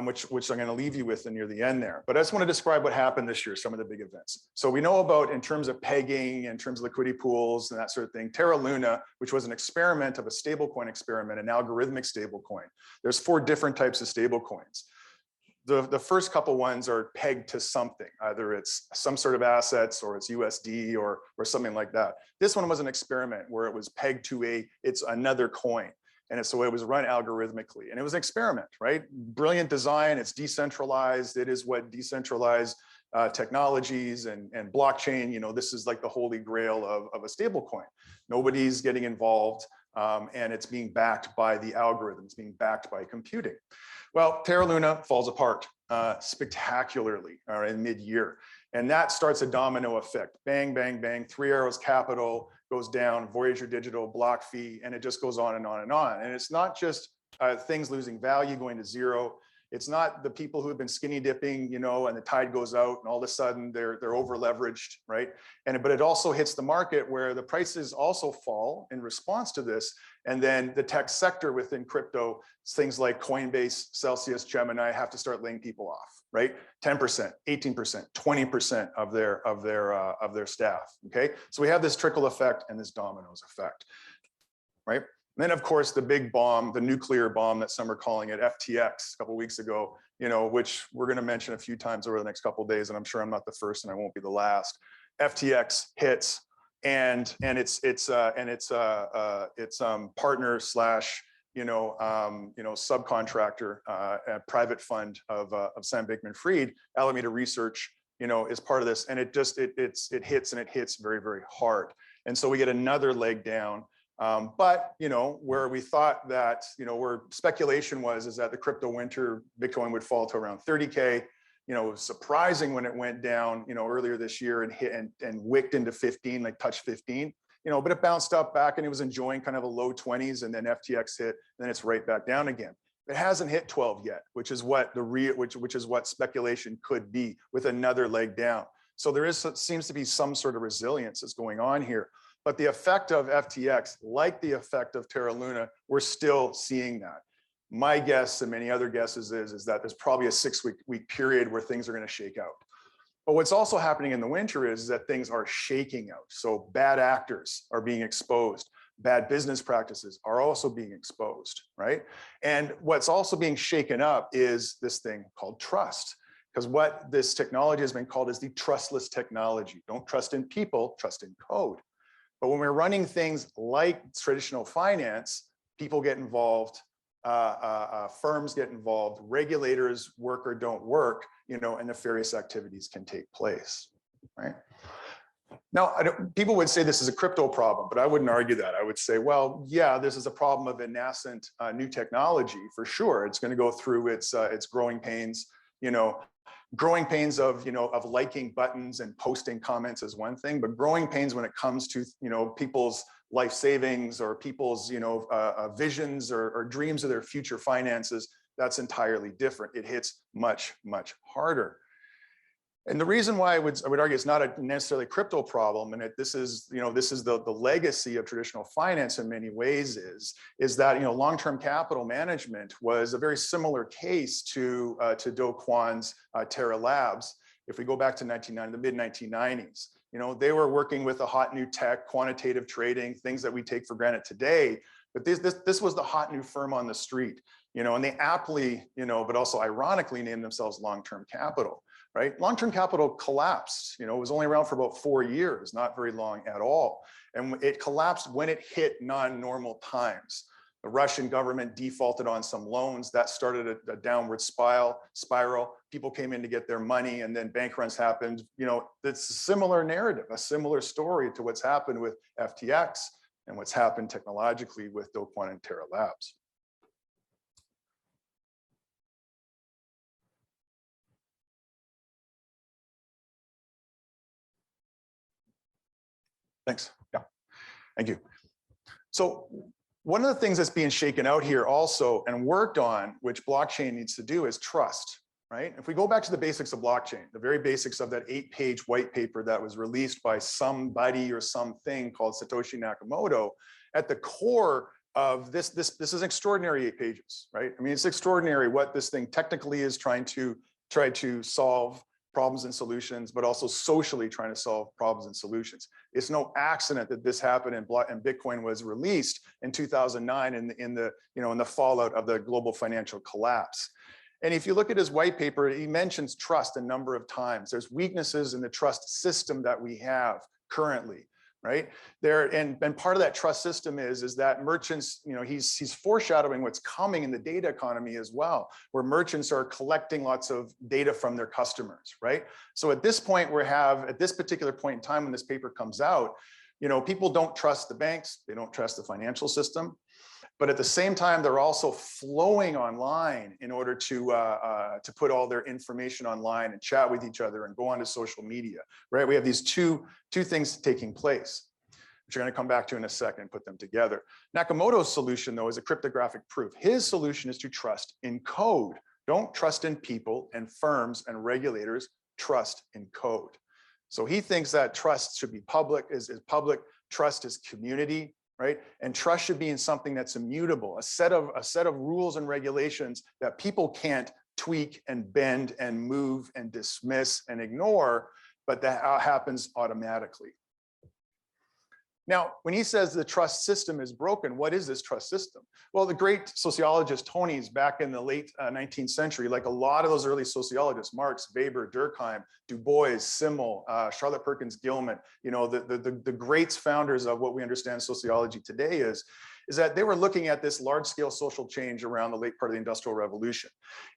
which I'm going to leave you with near the end there. But I just want to describe what happened this year, some of the big events. So we know about, in terms of pegging, in terms of liquidity pools and that sort of thing, Terra Luna, which was an experiment of a stablecoin experiment, an algorithmic stablecoin. There's 4 different types of stablecoins. The first couple ones are pegged to something, either it's some sort of assets, or it's USD, or something like that. This one was an experiment where it was pegged to it's another coin. And so it was run algorithmically, and it was an experiment, right? Brilliant design. It's decentralized. It is what decentralized technologies and blockchain, this is like the holy grail of a stable coin. Nobody's getting involved, and it's being backed by the algorithms, being backed by computing. Well, Terra Luna falls apart spectacularly in mid-year. And that starts a domino effect. Bang, bang, bang. 3 Arrows Capital goes down, Voyager Digital, block fee, and it just goes on and on and on. And it's not just things losing value, going to zero. It's not the people who have been skinny dipping, and the tide goes out, and all of a sudden they're over leveraged, right? But it also hits the market where the prices also fall in response to this. And then the tech sector within crypto, things like Coinbase, Celsius, GeMini, have to start laying people off, right? 10%, 18%, 20% of their staff. Okay, so we have this trickle effect and this dominoes effect, right? And then, of course, the big bomb, the nuclear bomb that some are calling it, FTX, a couple of weeks ago, which we're going to mention a few times over the next couple of days, and I'm sure I'm not the first, and I won't be the last. FTX hits, and its partner slash subcontractor, a private fund of Sam Bankman-Fried, Alameda Research, is part of this, and it hits, and it hits very, very hard, and so we get another leg down. But where we thought that where speculation is that the crypto winter Bitcoin would fall to around 30K. You know, it was surprising when it went down, you know, earlier this year and hit and wicked into 15, like touched 15, you know, but it bounced up back and it was enjoying kind of a low 20s, and then FTX hit, and then it's right back down again. It hasn't hit 12 yet, which is what which is what speculation could be, with another leg down. So there seems to be some sort of resilience that's going on here. But the effect of FTX, like the effect of Terra Luna, we're still seeing that. My guess, and many other guesses, is that there's probably a 6-week period where things are going to shake out. But what's also happening in the winter is that things are shaking out. So bad actors are being exposed. Bad business practices are also being exposed, right? And what's also being shaken up is this thing called trust. Because what this technology has been called is the trustless technology. Don't trust in people, trust in code. But when we're running things like traditional finance, people get involved, firms get involved, regulators work or don't work, you know, and nefarious activities can take place, right? Now, people would say this is a crypto problem, but I wouldn't argue that. I would say, well, yeah, this is a problem of a nascent new technology for sure. It's going to go through its growing pains, you know. Growing pains of, you know, of liking buttons and posting comments is one thing, but growing pains when it comes to, you know, people's life savings or people's, you know, visions or dreams of their future finances, that's entirely different. It hits much, much harder. And the reason why I would argue it's not a necessarily crypto problem, and this is, you know, this is the legacy of traditional finance in many ways, is that, you know, long-term capital management was a very similar case to Do Kwon's Terra Labs. If we go back to the mid-1990s, you know, they were working with a hot new tech, quantitative trading, things that we take for granted today. But this was the hot new firm on the street, you know, and they aptly, you know, but also ironically named themselves Long-Term Capital. Right? Long-term capital collapsed. You know, it was only around for about 4 years, not very long at all. And it collapsed when it hit non-normal times. The Russian government defaulted on some loans. That started a downward spiral. People came in to get their money, and then bank runs happened. You know, it's a similar narrative, a similar story to what's happened with FTX and what's happened technologically with Do Kwon and Terra Labs. Thanks. Yeah, thank you. So one of the things that's being shaken out here also and worked on, which blockchain needs to do, is trust, right? If we go back to the basics of blockchain, the very basics of that 8-page white paper that was released by somebody or something called Satoshi Nakamoto, at the core of this is extraordinary 8 pages, right? I mean, it's extraordinary what this thing technically is trying to solve problems and solutions, but also socially trying to solve problems and solutions. It's no accident that this happened and Bitcoin was released in 2009 in the fallout of the global financial collapse. And if you look at his white paper, he mentions trust a number of times. There's weaknesses in the trust system that we have currently, right? And part of that trust system is that merchants, you know, he's foreshadowing what's coming in the data economy as well, where merchants are collecting lots of data from their customers, right? So at this point, at this particular point in time when this paper comes out, you know, people don't trust the banks, they don't trust the financial system. But at the same time, they're also flowing online in order to put all their information online and chat with each other and go onto social media, right? We have these two things taking place, which we're going to come back to in a second and put them together. Nakamoto's solution, though, is a cryptographic proof. His solution is to trust in code. Don't trust in people and firms and regulators. Trust in code. So he thinks that trust should be public, is public. Trust is community. Right? And trust should be in something that's immutable, a set of rules and regulations that people can't tweak and bend and move and dismiss and ignore, but that happens automatically. Now, when he says the trust system is broken, what is this trust system? Well, the great sociologist Tony's back in the late 19th century, like a lot of those early sociologists, Marx, Weber, Durkheim, Du Bois, Simmel, Charlotte Perkins Gilman, you know, the greats founders of what we understand sociology today is that they were looking at this large-scale social change around the late part of the Industrial Revolution.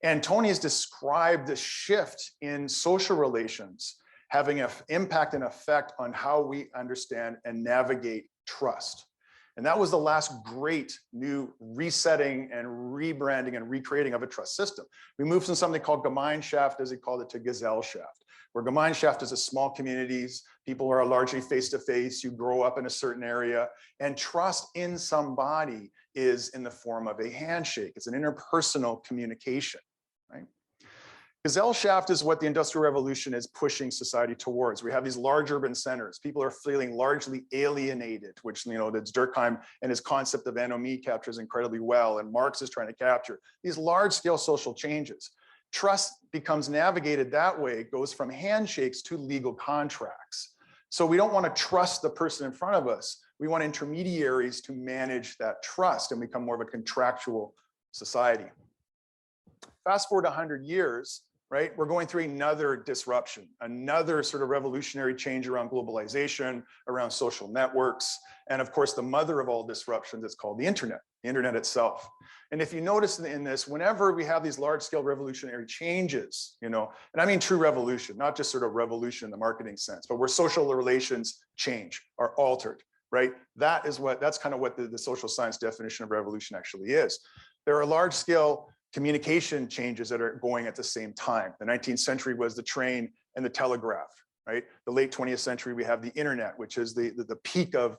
And Tony has described the shift in social relations having an impact and effect on how we understand and navigate trust. And that was the last great new resetting and rebranding and recreating of a trust system. We moved from something called Gemeinschaft, as he called it, to Gesellschaft, where Gemeinschaft is a small communities, people are largely face-to-face, you grow up in a certain area, and trust in somebody is in the form of a handshake. It's an interpersonal communication, right? Gesellschaft is what the Industrial Revolution is pushing society towards. We have these large urban centers. People are feeling largely alienated, which, you know, that's Durkheim and his concept of anomie captures incredibly well, and Marx is trying to capture these large-scale social changes. Trust becomes navigated that way, goes from handshakes to legal contracts. So we don't want to trust the person in front of us. We want intermediaries to manage that trust and become more of a contractual society. Fast forward 100 years, right? We're going through another disruption, another sort of revolutionary change around globalization, around social networks, and of course, the mother of all disruptions is called the internet itself. And if you notice in this, whenever we have these large-scale revolutionary changes, you know, and I mean true revolution, not just sort of revolution in the marketing sense, but where social relations change, are altered, right? That's kind of what the social science definition of revolution actually is. There are large-scale communication changes that are going at the same time. The 19th century was the train and the telegraph, right? The late 20th century, we have the internet, which is the peak of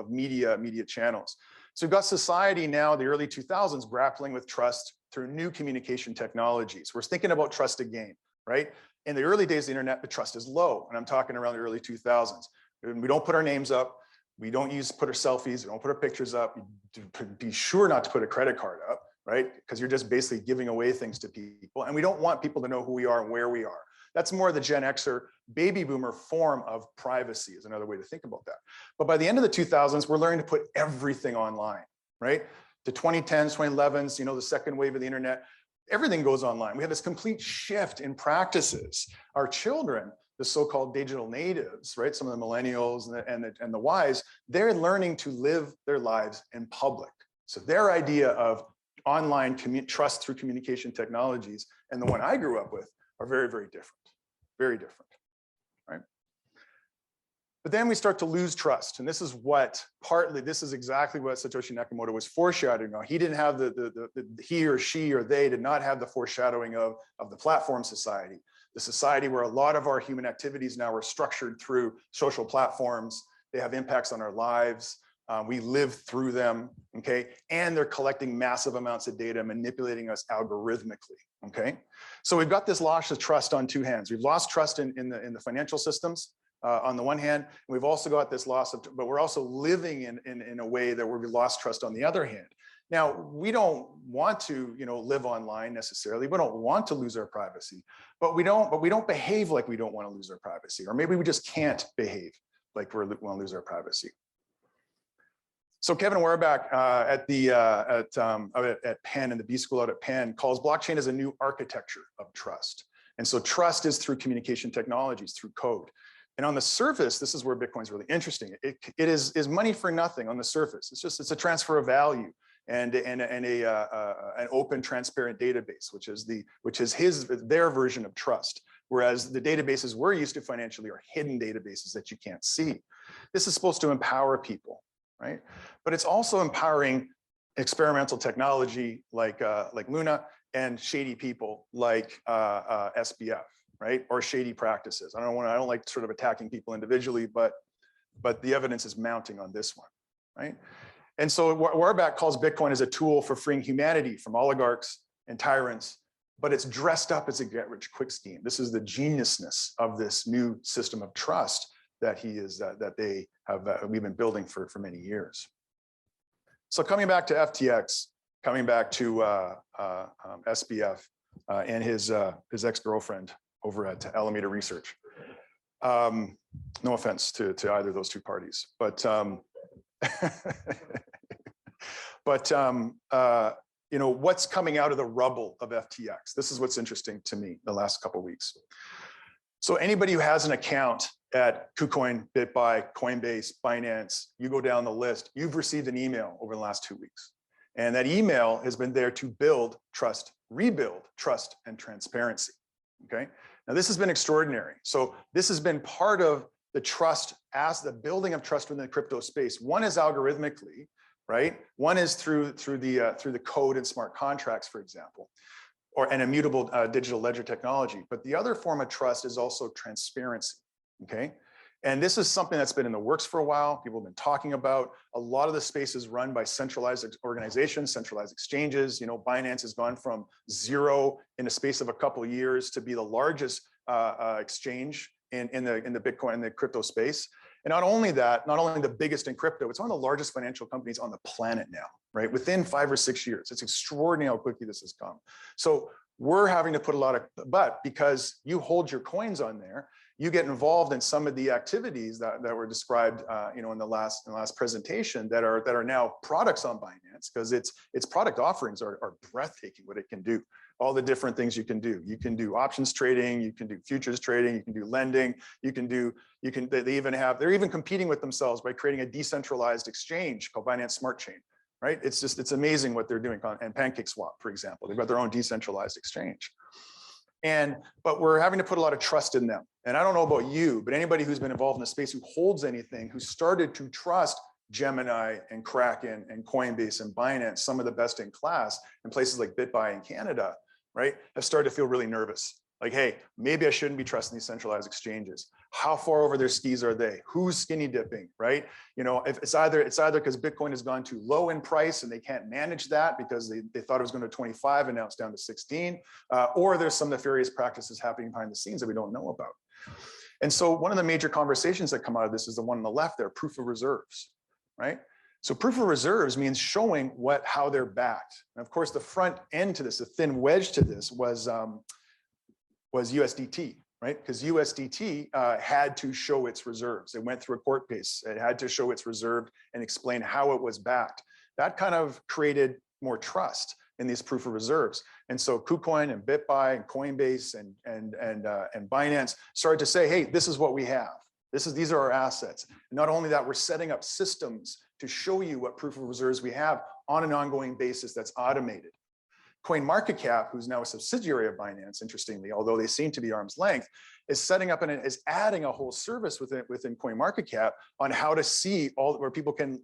media channels. So we've got society now, the early 2000s, grappling with trust through new communication technologies. We're thinking about trust again, right? In the early days of the internet, the trust is low, and I'm talking around the early 2000s. We don't put our names up. We don't put our selfies. We don't put our pictures up. Be sure not to put a credit card up, right? Because you're just basically giving away things to people. And we don't want people to know who we are and where we are. That's more the Gen Xer baby boomer form of privacy is another way to think about that. But by the end of the 2000s, we're learning to put everything online, right? The 2010s, 2011s, you know, the second wave of the internet, everything goes online. We have this complete shift in practices. Our children, the so-called digital natives, right? Some of the millennials and the Ys, they're learning to live their lives in public. So their idea of online trust through communication technologies and the one I grew up with are very, very different, right? But then we start to lose trust. And this is exactly what Satoshi Nakamoto was foreshadowing on. He didn't have he or she or they did not have the foreshadowing of the platform society, the society where a lot of our human activities now are structured through social platforms. They have impacts on our lives. We live through them, okay? And they're collecting massive amounts of data, manipulating us algorithmically, okay? So we've got this loss of trust on two hands. We've lost trust in the financial systems on the one hand, and we've also got this loss of, but we're also living in a way that we've lost trust on the other hand. Now, we don't want to, you know, live online necessarily. We don't want to lose our privacy, but we don't behave like we don't want to lose our privacy, or maybe we just can't behave like we want to lose our privacy. So Kevin Werbach at Penn, in the B School out at Penn, calls blockchain as a new architecture of trust. And so trust is through communication technologies, through code. And on the surface, this is where Bitcoin's really interesting. It is money for nothing on the surface. It's a transfer of value and an open, transparent database, which is their version of trust. Whereas the databases we're used to financially are hidden databases that you can't see. This is supposed to empower people, right? But it's also empowering experimental technology like Luna and shady people like SBF, right? Or shady practices. I don't like sort of attacking people individually, but the evidence is mounting on this one, right? And so Werbach calls Bitcoin as a tool for freeing humanity from oligarchs and tyrants, but it's dressed up as a get-rich-quick scheme. This is the geniusness of this new system of trust that we've been building for many years. So coming back to FTX, coming back to SBF and his ex-girlfriend over at Alameda Research. No offense to either of those two parties, but you know, what's coming out of the rubble of FTX? This is what's interesting to me the last couple of weeks. So anybody who has an account at KuCoin, BitBuy, Coinbase, Binance, you go down the list, you've received an email over the last 2 weeks. And that email has been there to build trust, rebuild trust and transparency, okay? Now this has been extraordinary. So this has been part of the trust, as the building of trust within the crypto space. One is algorithmically, right? One is through the code and smart contracts, for example, or an immutable digital ledger technology. But the other form of trust is also transparency, okay? And this is something that's been in the works for a while. People have been talking about. A lot of the space is run by centralized organizations, centralized exchanges. You know, Binance has gone from 0 in the space of a couple of years to be the largest exchange in the Bitcoin and the crypto space. And not only that, not only the biggest in crypto, it's one of the largest financial companies on the planet now, right? Within 5 or 6 years. It's extraordinary how quickly this has come. So we're having to put a lot of, but because you hold your coins on there, you get involved in some of the activities that were described, you know, in the last presentation that are now products on Binance, because its product offerings are breathtaking what it can do. All the different things you can do. You can do options trading, you can do futures trading, you can do lending, they're even competing with themselves by creating a decentralized exchange called Binance Smart Chain, right? It's amazing what they're doing. And PancakeSwap, for example, they've got their own decentralized exchange. But we're having to put a lot of trust in them. And I don't know about you, but anybody who's been involved in the space who holds anything, who started to trust GeMini and Kraken and Coinbase and Binance, some of the best in class, in places like BitBuy in Canada, right, have started to feel really nervous. Like, hey, maybe I shouldn't be trusting these centralized exchanges. How far over their skis are they? Who's skinny dipping, right? You know, if it's either because Bitcoin has gone too low in price and they can't manage that because they thought it was going to 25 and now it's down to 16, or there's some nefarious practices happening behind the scenes that we don't know about. And so one of the major conversations that come out of this is the one on the left there, proof of reserves, right? So proof of reserves means showing how they're backed. And of course, the front end to this, the thin wedge to this was USDT, right? Because USDT had to show its reserves. It went through a court case. It had to show its reserve and explain how it was backed. That kind of created more trust in these proof of reserves. And so KuCoin and BitBuy and Coinbase and Binance started to say, hey, this is what we have. These are our assets. And not only that, we're setting up systems to show you what proof of reserves we have on an ongoing basis that's automated. CoinMarketCap, who's now a subsidiary of Binance, interestingly, although they seem to be arm's length, is setting up and is adding a whole service within CoinMarketCap on how to see where people can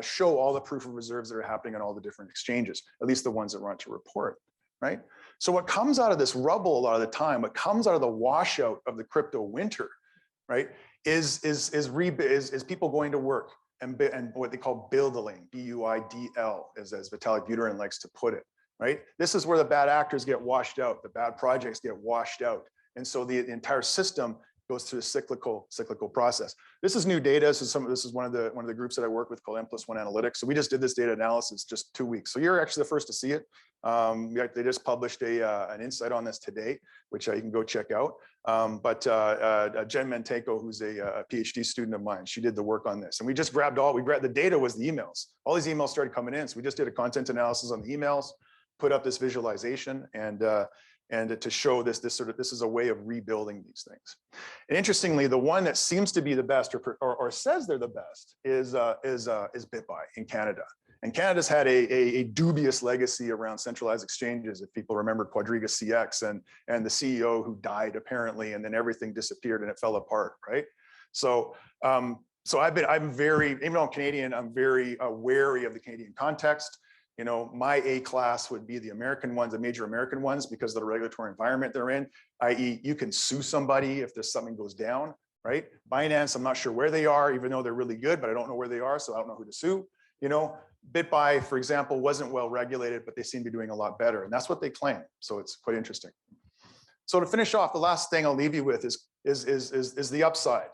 show all the proof of reserves that are happening on all the different exchanges, at least the ones that want to report, right? So what comes out of this rubble a lot of the time, what comes out of the washout of the crypto winter, right, is people going to work and what they call building, B-U-I-D-L, as Vitalik Buterin likes to put it, right? This is where the bad actors get washed out, the bad projects get washed out. And so the entire system goes through a cyclical process. This is new data. This is one of the groups that I work with called M+1 Analytics. So we just did this data analysis just 2 weeks. So you're actually the first to see it. They just published an insight on this today, which you can go check out. But Jen Mentenko, who's a PhD student of mine, she did the work on this. And we just grabbed the data was the emails. All these emails started coming in. So we just did a content analysis on the emails, put up this visualization, and to show this is a way of rebuilding these things. And interestingly, the one that seems to be the best or says they're the best is BitBuy in Canada. And Canada's had a dubious legacy around centralized exchanges. If people remember Quadriga CX and the CEO who died apparently, and then everything disappeared and it fell apart, right? So I'm very, even though I'm Canadian, I'm very wary of the Canadian context. You know, my A class would be the American ones, the major American ones, because of the regulatory environment they're in, i.e. you can sue somebody if there's something goes down, right? Binance, I'm not sure where they are, even though they're really good, but I don't know where they are, so I don't know who to sue. You know, BitBuy, for example, wasn't well regulated, but they seem to be doing a lot better, and that's what they claim. So it's quite interesting. So to finish off, the last thing I'll leave you with is the upside.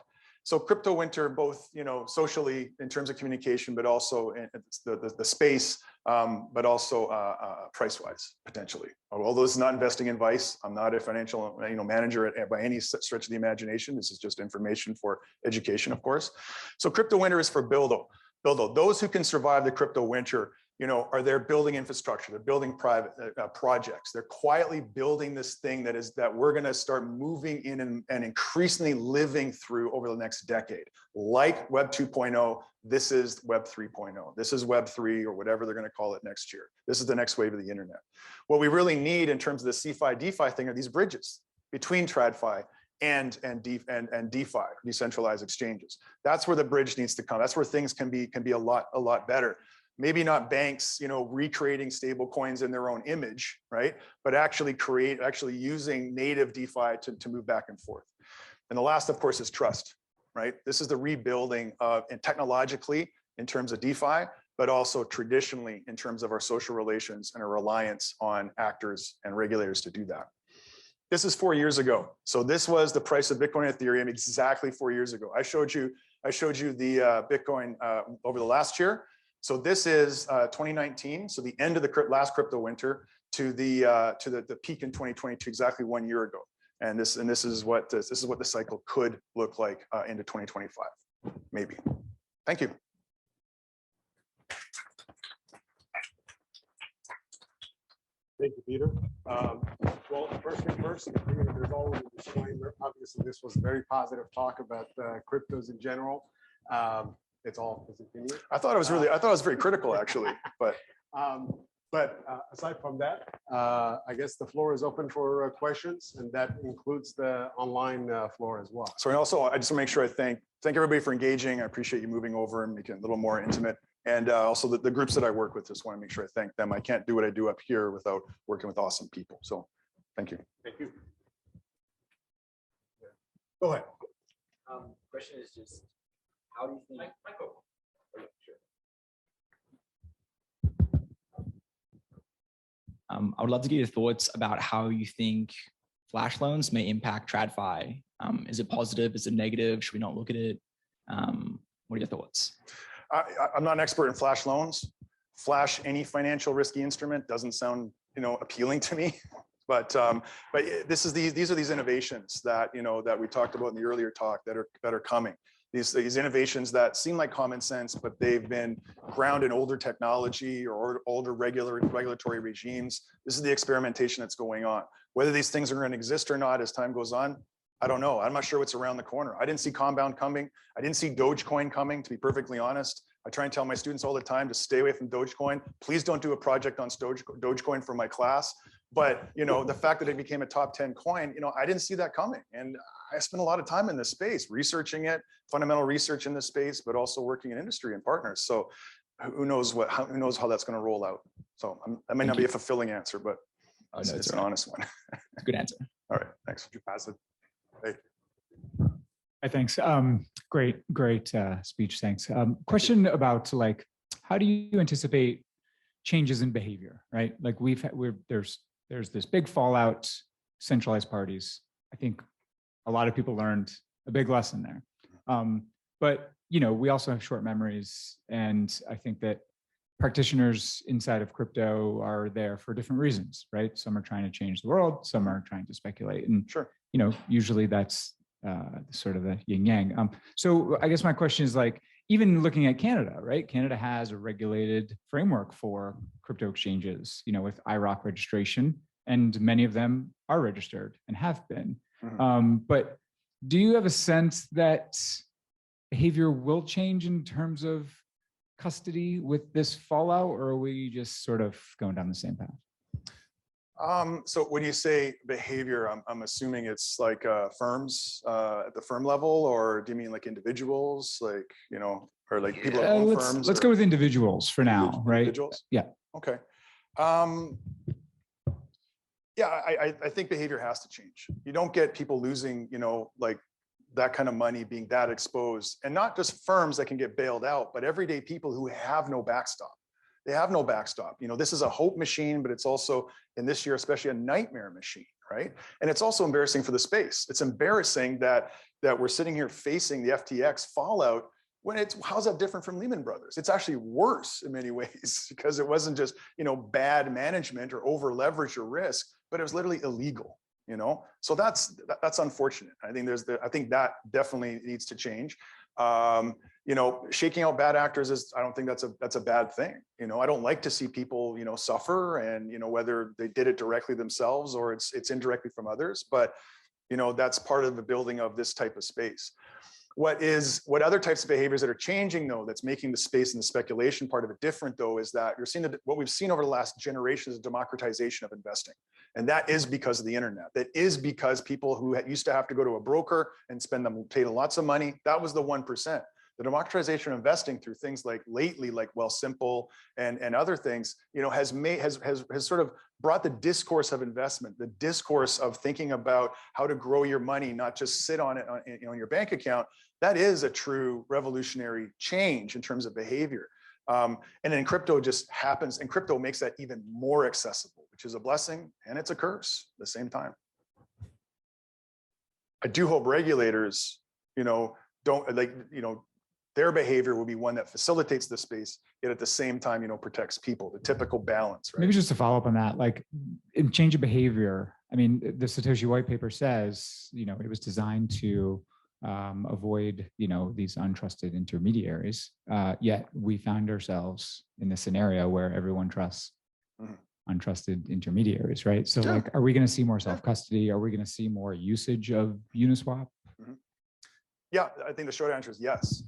So crypto winter, both, you know, socially in terms of communication, but also in the space, but also price-wise potentially. Although this is not investing advice, I'm not a financial manager by any stretch of the imagination. This is just information for education, of course. So crypto winter is for buildo. Those who can survive the crypto winter, you know, are there building infrastructure, they're building private projects, they're quietly building this thing that we're going to start moving in and increasingly living through over the next decade. Like Web 2.0, this is Web 3.0. This is Web 3 or whatever they're going to call it next year. This is the next wave of the internet. What we really need in terms of the CFI DeFi thing are these bridges between TradFi and DeFi, decentralized exchanges. That's where the bridge needs to come. That's where things can be a lot better. Maybe not banks, recreating stable coins in their own image, right? But actually using native DeFi to move back and forth. And the last, of course, is trust, right? This is the rebuilding of, and technologically in terms of DeFi, but also traditionally in terms of our social relations and a reliance on actors and regulators to do that. This is 4 years ago. So this was the price of Bitcoin and Ethereum exactly 4 years ago. I showed you the Bitcoin over the last year. So this is 2019. So the end of the last crypto winter to the peak in 2022, exactly 1 year ago. And this is what the cycle could look like into 2025, maybe. Thank you. Thank you, Peter. Well, first thing first, there's always a disclaimer. Obviously, this was a very positive talk about cryptos in general. It's all his opinion. I thought it was very critical, actually. But aside from that, I guess the floor is open for questions, and that includes the online floor as well. So, and also, I just want to make sure I thank everybody for engaging. I appreciate you moving over and making it a little more intimate. And also the groups that I work with, just want to make sure I thank them. I can't do what I do up here without working with awesome people. So thank you. Thank you. Go ahead. Question is just, how do you think? I would love to get your thoughts about how you think flash loans may impact TradFi. Is it positive? Is it negative? Should we not look at it? What are your thoughts? I'm not an expert in flash loans. Flash any financial risky instrument doesn't sound, appealing to me. But these are these innovations that that we talked about in the earlier talk that are coming. These innovations that seem like common sense, but they've been grounded in older technology or older regulatory regimes. This is the experimentation that's going on. Whether these things are going to exist or not as time goes on, I don't know. I'm not sure what's around the corner. I didn't see Compound coming. I didn't see Dogecoin coming, to be perfectly honest. I try and tell my students all the time to stay away from Dogecoin. Please don't do a project on Dogecoin for my class. But the fact that it became a top 10 coin, I didn't see that coming. And I spent a lot of time in this space, researching it, fundamental research in this space, but also working in industry and partners. So who knows how that's going to roll out. So that may not be a fulfilling answer, but it's an honest one. It's a good answer. All right, thanks. Would you pass it? Hey. Hi, thanks. Great speech. Thanks. Question about how do you anticipate changes in behavior, right? Like there's this big fallout, centralized parties. I think a lot of people learned a big lesson there. But we also have short memories, and I think that practitioners inside of crypto are there for different reasons, right? Some are trying to change the world, some are trying to speculate, and Sure. Usually that's sort of the yin yang. So I guess my question is even looking at Canada, right? Canada has a regulated framework for crypto exchanges, with IROC registration, and many of them are registered and have been. Mm-hmm. But do you have a sense that behavior will change in terms of custody with this fallout, or are we just sort of going down the same path? So when you say behavior, I'm assuming it's like firms at the firm level, or do you mean like individuals, or like people that own firms? Let's go with individuals for now, right? Individuals? Yeah. Okay. Yeah, I think behavior has to change. You don't get people losing, like that kind of money being that exposed, and not just firms that can get bailed out, but everyday people who have no backstop. They have no backstop. This is a hope machine, but it's also, in this year, especially a nightmare machine, right? And it's also embarrassing for the space. It's embarrassing that we're sitting here facing the FTX fallout when how's that different from Lehman Brothers? It's actually worse in many ways, because it wasn't just, bad management or over leverage or risk, but it was literally illegal, So that's unfortunate. I think that definitely needs to change. Shaking out bad actors I don't think that's a bad thing. I don't like to see people, suffer, and, whether they did it directly themselves or it's indirectly from others, but, that's part of the building of this type of space. What other types of behaviors that are changing though, that's making the space and the speculation part of it different though, is that you're seeing that what we've seen over the last generation is a democratization of investing. And that is because of the internet. That is because people who used to have to go to a broker and pay lots of money, that was the 1%. The democratization of investing through things like lately, like Wealthsimple and other things, has sort of brought the discourse of investment, the discourse of thinking about how to grow your money, not just sit on it on your bank account. That is a true revolutionary change in terms of behavior. And then crypto just happens, and crypto makes that even more accessible, which is a blessing and it's a curse at the same time. I do hope regulators, their behavior will be one that facilitates the space, yet at the same time, protects people, the typical balance, right? Maybe just to follow up on that, like in change of behavior, I mean, the Satoshi white paper says, it was designed to avoid, these untrusted intermediaries. Yet we found ourselves in this scenario where everyone trusts untrusted intermediaries, right? So like, are we going to see more self-custody? Are we going to see more usage of Uniswap? Yeah, I think the short answer is yes.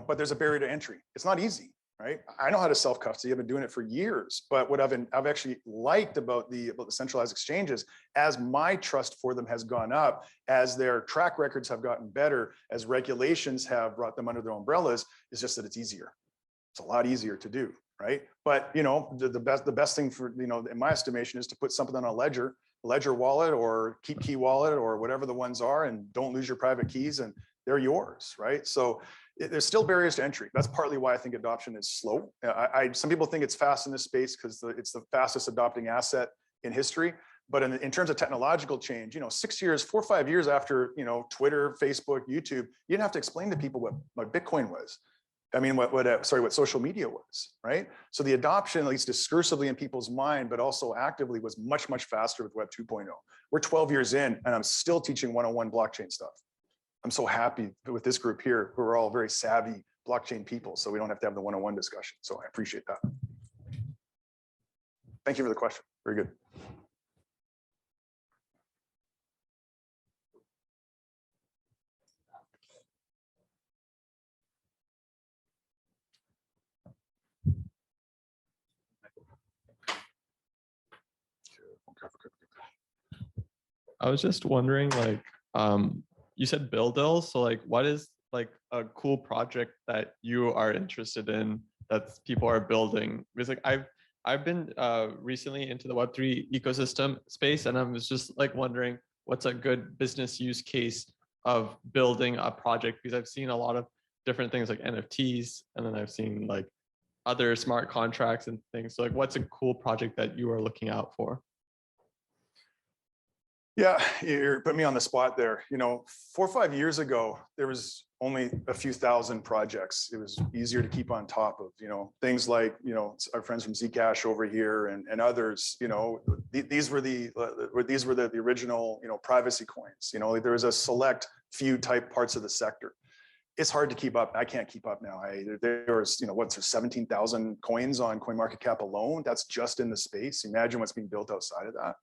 But there's a barrier to entry. It's not easy, right? I know how to self-custody. I've been doing it for years. But what I've actually liked about the centralized exchanges, as my trust for them has gone up, as their track records have gotten better, as regulations have brought them under their umbrellas, is just that it's easier. It's a lot easier to do, right? But the best thing for in my estimation is to put something on a ledger wallet or key wallet or whatever the ones are, and don't lose your private keys, and they're yours, right? So there's still barriers to entry. That's partly why I think adoption is slow. Some people think it's fast in this space because it's the fastest adopting asset in history. But in terms of technological change, 6 years, 4 or 5 years after, Twitter, Facebook, YouTube, you didn't have to explain to people what Bitcoin was. I mean, what social media was, right? So the adoption, at least discursively in people's mind, but also actively, was much, much faster with Web 2.0. We're 12 years in, and I'm still teaching 101 blockchain stuff. I'm so happy with this group here, who are all very savvy blockchain people, so we don't have to have the 101 discussion. So I appreciate that. Thank you for the question. Very good. I was just wondering, like, you said BuildL, so like, what is like a cool project that you are interested in that people are building? Because like I've been recently into the Web3 ecosystem space, and I was just like wondering what's a good business use case of building a project, because I've seen a lot of different things like NFTs, and then I've seen like other smart contracts and things. So like, what's a cool project that you are looking out for? Yeah, you're putting me on the spot there. 4 or 5 years ago, there was only a few thousand projects. It was easier to keep on top of, things like, our friends from Zcash over here and others. These were the original, privacy coins. There was a select few type parts of the sector. It's hard to keep up. I can't keep up now. There's 17,000 coins on CoinMarketCap alone. That's just in the space. Imagine what's being built outside of that.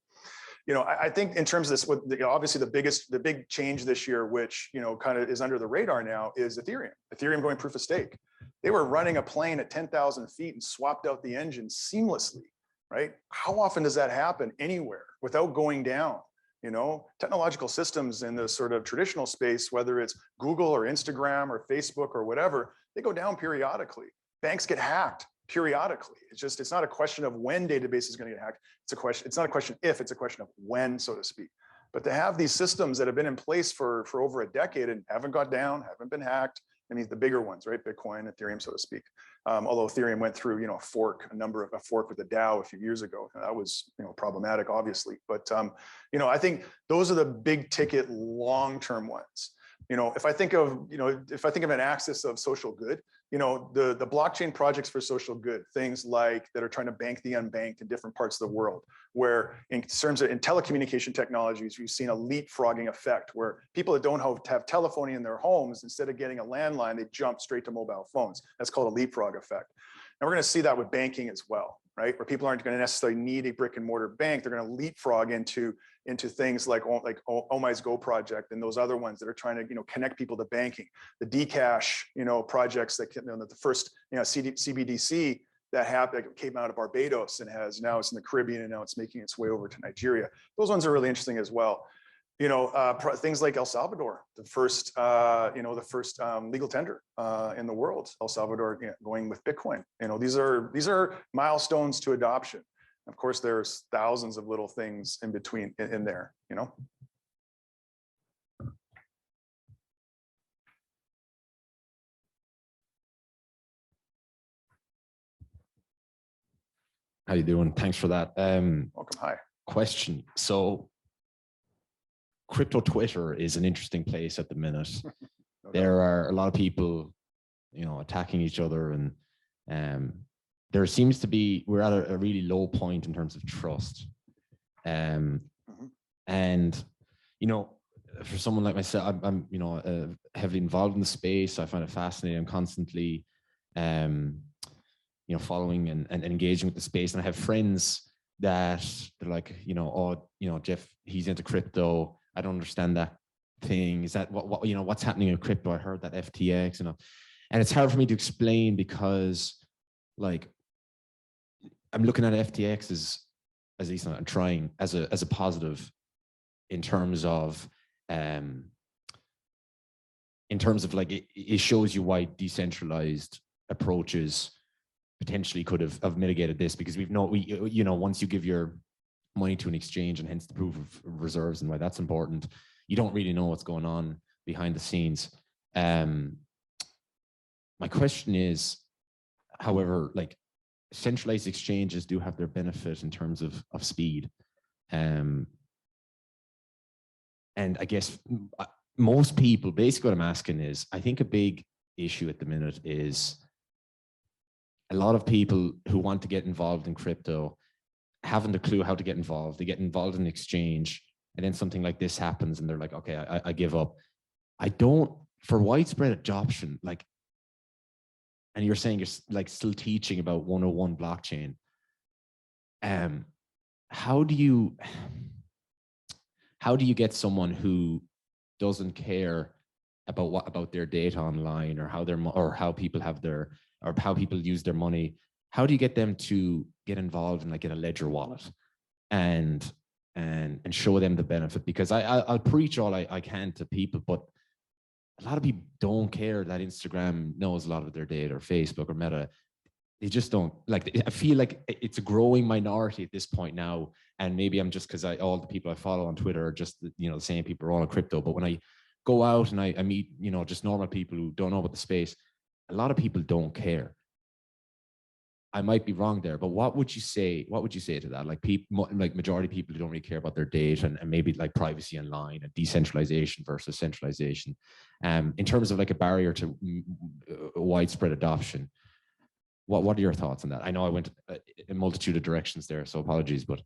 I think in terms of this, obviously the big change this year, which, kind of is under the radar now, is Ethereum. Ethereum going proof of stake. They were running a plane at 10,000 feet and swapped out the engine seamlessly, right? How often does that happen anywhere without going down? Technological systems in the sort of traditional space, whether it's Google or Instagram or Facebook or whatever, they go down periodically. Banks get hacked periodically. It's not a question of when database is going to get hacked. It's not a question if, it's a question of when, so to speak. But to have these systems that have been in place for over a decade and haven't got down, haven't been hacked, I mean, the bigger ones, right? Bitcoin, Ethereum, so to speak. Although Ethereum went through, a fork with the DAO a few years ago. That was, problematic, obviously. But, I think those are the big ticket, long-term ones. If I think of an axis of social good, you know, the blockchain projects for social good, things like that are trying to bank the unbanked in different parts of the world, where in terms of in telecommunication technologies, we've seen a leapfrogging effect where people that don't have telephony in their homes, instead of getting a landline, they jump straight to mobile phones. That's called a leapfrog effect. And we're going to see that with banking as well, right? Where people aren't going to necessarily need a brick and mortar bank. They're going to leapfrog into things like Omai's Go project and those other ones that are trying to, you know, connect people to banking. The Dcash, you know, projects that, you know, that the first, you know, CBDC that came out of Barbados and now it's in the Caribbean and now it's making its way over to Nigeria. Those ones are really interesting as well. You know, things like El Salvador, the first legal tender in the world. El Salvador, you know, going with Bitcoin. You know, these are milestones to adoption. Of course, there's thousands of little things in between in there. You know. How you doing? Thanks for that. Welcome. Hi. Question. So crypto Twitter is an interesting place at the minute. There are a lot of people, you know, attacking each other, and there seems to be, we're at a really low point in terms of trust. And, you know, for someone like myself, I'm you know, heavily involved in the space. I find it fascinating. I'm constantly, you know, following and engaging with the space. And I have friends that they're like, you know, oh, you know, Jeff, he's into crypto. I don't understand that thing. Is that what you know, what's happening in crypto? I heard that FTX, you know, and it's hard for me to explain because, like, I'm looking at FTX as at least I'm trying as a positive in terms of like it shows you why decentralized approaches potentially could have mitigated this, because you know, once you give your money to an exchange, and hence the proof of reserves and why that's important, you don't really know what's going on behind the scenes. My question is, however, like, centralized exchanges do have their benefit in terms of speed. And I guess most people, basically what I'm asking is, I think a big issue at the minute is a lot of people who want to get involved in crypto haven't a clue how to get involved. They get involved in exchange, and then something like this happens and they're like, okay, I give up. For widespread adoption, like, and you're saying you're like still teaching about 101 blockchain. How do you get someone who doesn't care about their data online, or how people use their money? How do you get them to get involved in, like, in a ledger wallet and show them the benefit? Because I'll preach all I can to people, but a lot of people don't care that Instagram knows a lot of their data, or Facebook or Meta. They just don't. Like, I feel like it's a growing minority at this point now, and maybe I'm just, because all the people I follow on Twitter are just, you know, the same people are all in crypto. But when I go out and I meet, you know, just normal people who don't know about the space, a lot of people don't care. I might be wrong there, but what would you say to that? Like, people, like majority of people who don't really care about their data, and maybe like privacy online and decentralization versus centralization, in terms of like a barrier to widespread adoption. What are your thoughts on that? I know I went a multitude of directions there, so apologies, but.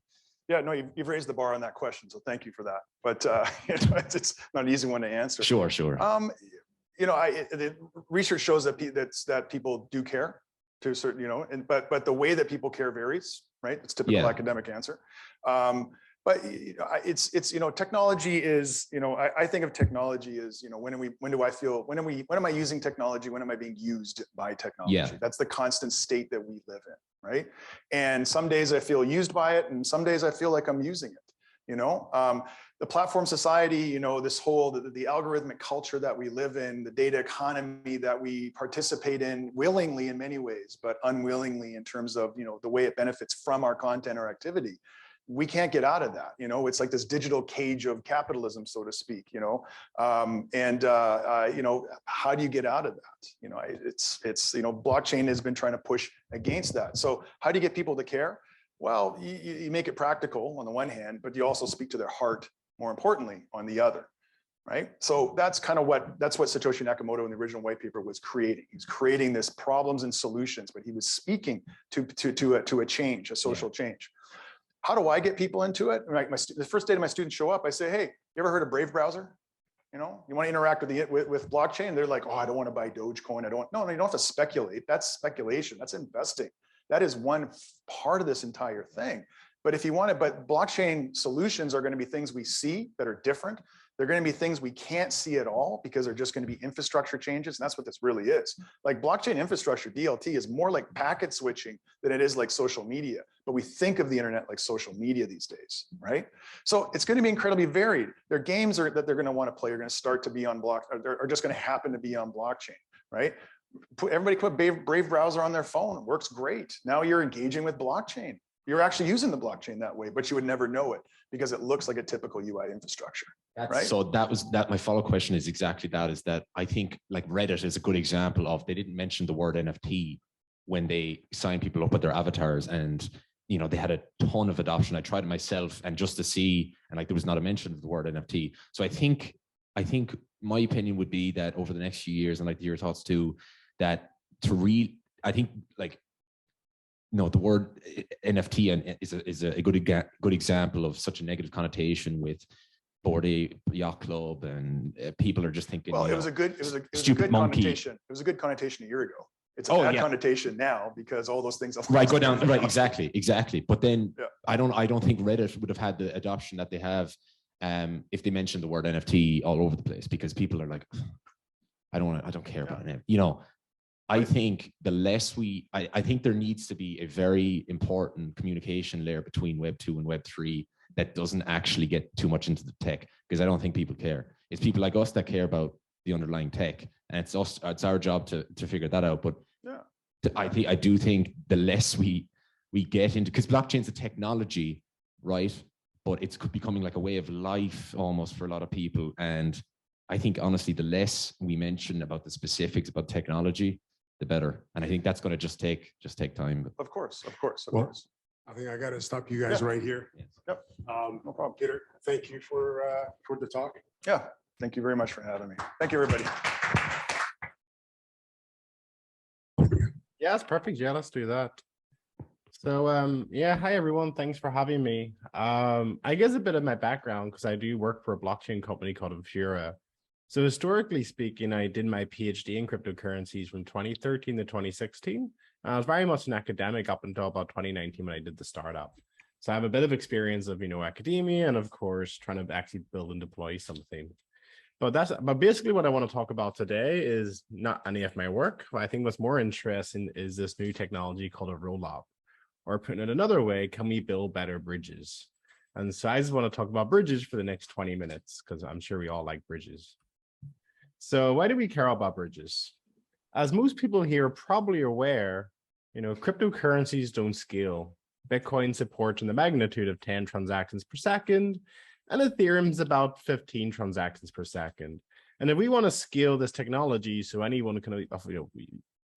Yeah, no, you've raised the bar on that question, so thank you for that. But it's not an easy one to answer. Sure. You know, the research shows that people do care to a certain, you know, but the way that people care varies, right? It's typical academic answer. But it's you know, technology is, you know, I think of technology as, you know, when am I using technology? When am I being used by technology? Yeah. That's the constant state that we live in, right? And some days I feel used by it, and some days I feel like I'm using it. You know, the platform society, you know, this whole, the algorithmic culture that we live in, the data economy that we participate in willingly in many ways, but unwillingly in terms of, you know, the way it benefits from our content or activity. We can't get out of that. You know, it's like this digital cage of capitalism, so to speak, you know, you know, how do you get out of that? You know, it's, you know, blockchain has been trying to push against that. So how do you get people to care? Well, you make it practical on the one hand, but you also speak to their heart, more importantly, on the other. right? So that's kind of what Satoshi Nakamoto in the original white paper was creating. He was creating this problems and solutions, but he was speaking to a change, a social change. How do I get people into it? Like the first day my students show up, I say, hey, you ever heard of Brave browser? You know, you want to interact with blockchain? They're like, oh, I don't want to buy Dogecoin. No, you don't have to speculate. That's speculation. That's investing. That is one part of this entire thing. But if you want it, but blockchain solutions are going to be things we see that are different. They're going to be things we can't see at all because they're just going to be infrastructure changes. And that's what this really is. Like blockchain infrastructure, DLT, is more like packet switching than it is like social media. But we think of the internet like social media these days, right? So it's going to be incredibly varied. There are games that they're going to want to play are going to start to be on are just going to happen to be on blockchain, right? Everybody put Brave browser on their phone. It works great. Now you're engaging with blockchain. You're actually using the blockchain that way, but you would never know it because it looks like a typical UI infrastructure. Right? So that was that. My follow-up question is exactly that, is that I think like Reddit is a good example of, they didn't mention the word NFT when they signed people up with their avatars, and you know, they had a ton of adoption. I tried it myself, and just to see, and like there was not a mention of the word NFT. So I think my opinion would be that over the next few years, and like your thoughts too, that I think like, no, the word NFT is a good example of such a negative connotation with Bored Ape Yacht Club, and people are just thinking. Well, it was a good connotation. It was a good connotation a year ago. It's a bad connotation now because all those things. Right, go down. Right, exactly. But then I don't think Reddit would have had the adoption that they have if they mentioned the word NFT all over the place, because people are like, I don't care about it. You know. I think the less I think there needs to be a very important communication layer between Web 2 and Web 3 that doesn't actually get too much into the tech, because I don't think people care. It's people like us that care about the underlying tech, and it's our job to figure that out. But I do think the less we get into, because blockchain's a technology, right? But it's becoming like a way of life almost for a lot of people. And I think honestly, the less we mention about the specifics about technology, the better. And I think that's going to just take time. Of course. I think I got to stop you guys right here. Yes. Yep. No problem. Peter, thank you for the talk. Yeah. Thank you very much for having me. Thank you, everybody. Yeah, it's perfect. Yeah, let's do that. So yeah, hi everyone. Thanks for having me. I guess a bit of my background, because I do work for a blockchain company called Infura. So historically speaking, I did my PhD in cryptocurrencies from 2013 to 2016. I was very much an academic up until about 2019 when I did the startup. So I have a bit of experience of, academia, and of course, trying to actually build and deploy something. But basically what I want to talk about today is not any of my work. What I think what's more interesting is this new technology called a roll-up, or putting it another way, can we build better bridges? And so I just want to talk about bridges for the next 20 minutes, because I'm sure we all like bridges. So why do we care about bridges? As most people here are probably aware, cryptocurrencies don't scale. Bitcoin supports in the magnitude of 10 transactions per second, and Ethereum's about 15 transactions per second. And if we want to scale this technology so anyone can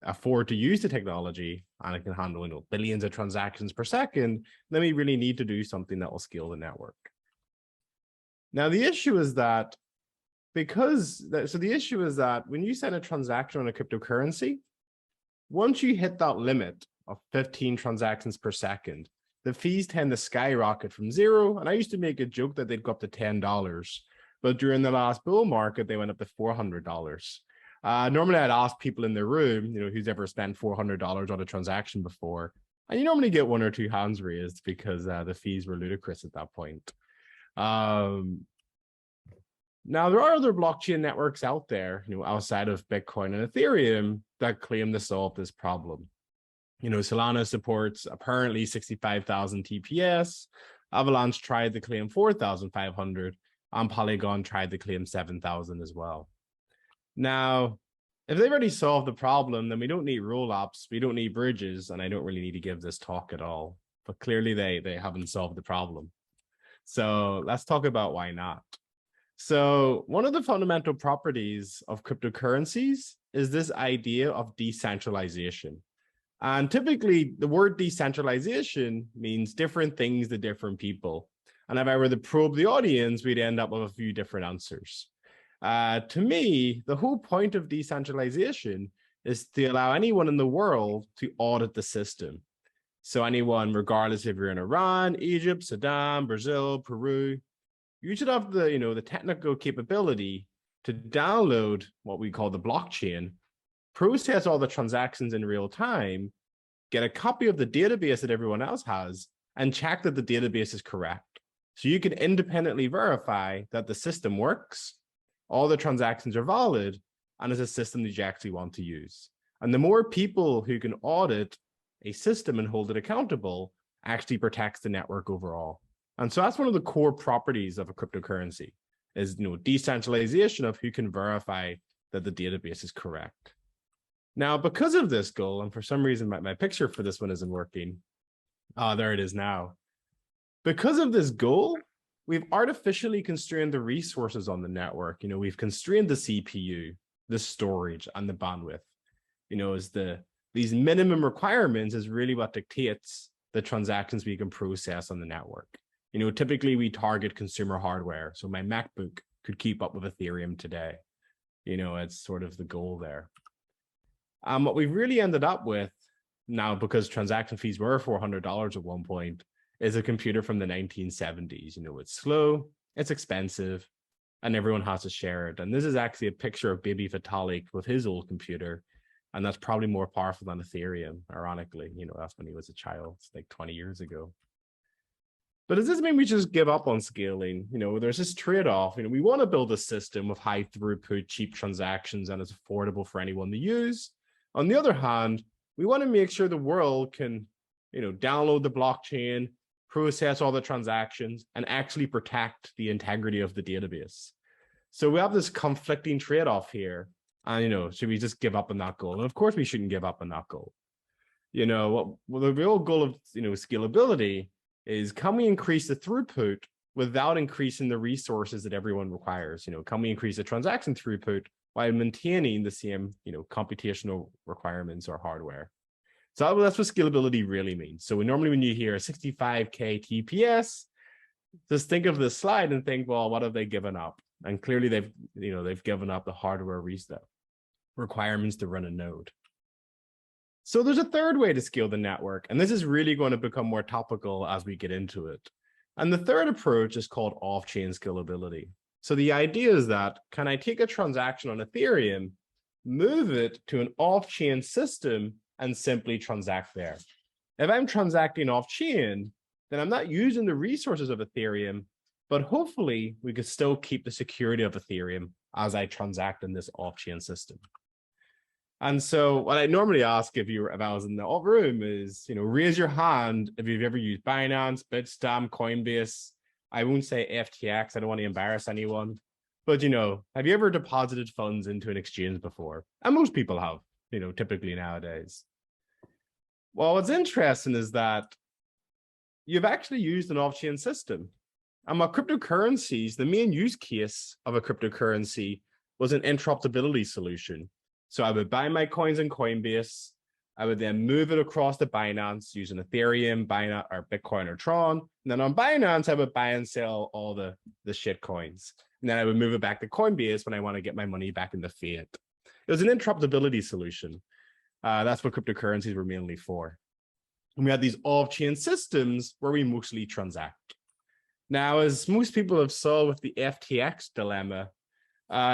afford to use the technology, and it can handle billions of transactions per second, then we really need to do something that will scale the network. Now the issue is that the issue is that when you send a transaction on a cryptocurrency, once you hit that limit of 15 transactions per second, the fees tend to skyrocket from zero. And I used to make a joke that they'd go up to $10, but during the last bull market, they went up to $400. Normally I'd ask people in the room, who's ever spent $400 on a transaction before, and you normally get one or two hands raised, because the fees were ludicrous at that point. Now, there are other blockchain networks out there, outside of Bitcoin and Ethereum, that claim to solve this problem. Solana supports apparently 65,000 TPS. Avalanche tried to claim 4,500, and Polygon tried to claim 7,000 as well. Now, if they've already solved the problem, then we don't need roll-ups, we don't need bridges, and I don't really need to give this talk at all. But clearly they haven't solved the problem. So let's talk about why not. So one of the fundamental properties of cryptocurrencies is this idea of decentralization. And typically the word decentralization means different things to different people. And if I were to probe the audience, we'd end up with a few different answers. To me, the whole point of decentralization is to allow anyone in the world to audit the system. So anyone, regardless if you're in Iran, Egypt, Sudan, Brazil, Peru, you should have the, the technical capability to download what we call the blockchain, process all the transactions in real time, get a copy of the database that everyone else has, and check that the database is correct. So you can independently verify that the system works, all the transactions are valid, and is a system that you actually want to use. And the more people who can audit a system and hold it accountable actually protects the network overall. And so that's one of the core properties of a cryptocurrency is, decentralization of who can verify that the database is correct. Now, because of this goal, and for some reason my picture for this one isn't working. There it is now. Because of this goal, we've artificially constrained the resources on the network. We've constrained the CPU, the storage, and the bandwidth. These minimum requirements is really what dictates the transactions we can process on the network. Typically we target consumer hardware. So my MacBook could keep up with Ethereum today. It's sort of the goal there. What we've really ended up with now, because transaction fees were $400 at one point, is a computer from the 1970s. It's slow, it's expensive, and everyone has to share it. And this is actually a picture of Baby Vitalik with his old computer. And that's probably more powerful than Ethereum, ironically. That's when he was a child, like 20 years ago. But does this mean we just give up on scaling? There's this trade-off. We want to build a system with high throughput, cheap transactions, and it's affordable for anyone to use. On the other hand, we want to make sure the world can, download the blockchain, process all the transactions, and actually protect the integrity of the database. So we have this conflicting trade-off here. And, should we just give up on that goal? And of course, we shouldn't give up on that goal. Well, the real goal of, scalability is, can we increase the throughput without increasing the resources that everyone requires? Can we increase the transaction throughput while maintaining the same, computational requirements or hardware? So that's what scalability really means. So normally when you hear 65K TPS, just think of this slide and think, well, what have they given up? And clearly they've given up the hardware requirements to run a node. So there's a third way to scale the network, and this is really going to become more topical as we get into it. And the third approach is called off-chain scalability. So the idea is that, can I take a transaction on Ethereum, move it to an off-chain system, and simply transact there? If I'm transacting off-chain, then I'm not using the resources of Ethereum, but hopefully we could still keep the security of Ethereum as I transact in this off-chain system. And so what I normally ask if I was in the room is, raise your hand if you've ever used Binance, Bitstamp, Coinbase. I won't say FTX. I don't want to embarrass anyone. But, have you ever deposited funds into an exchange before? And most people have, typically nowadays. Well, what's interesting is that you've actually used an off-chain system. And what cryptocurrencies, the main use case of a cryptocurrency was an interruptibility solution. So I would buy my coins in Coinbase. I would then move it across to Binance using Ethereum, Binance, or Bitcoin or Tron. And then on Binance, I would buy and sell all the shit coins. And then I would move it back to Coinbase when I want to get my money back in the fiat. It was an interruptibility solution. That's what cryptocurrencies were mainly for. And we had these off-chain systems where we mostly transact. Now, as most people have saw with the FTX dilemma,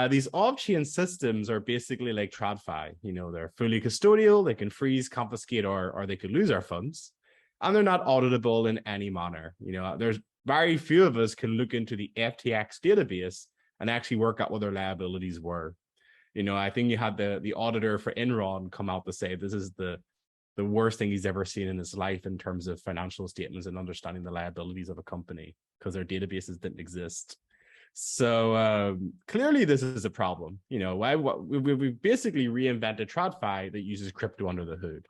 these off-chain systems are basically like TradFi. They're fully custodial, they can freeze, confiscate, or they could lose our funds. And they're not auditable in any manner. There's very few of us can look into the FTX database and actually work out what their liabilities were. I think you had the auditor for Enron come out to say this is the worst thing he's ever seen in his life in terms of financial statements and understanding the liabilities of a company because their databases didn't exist. So clearly this is a problem. We basically reinvented TradFi that uses crypto under the hood.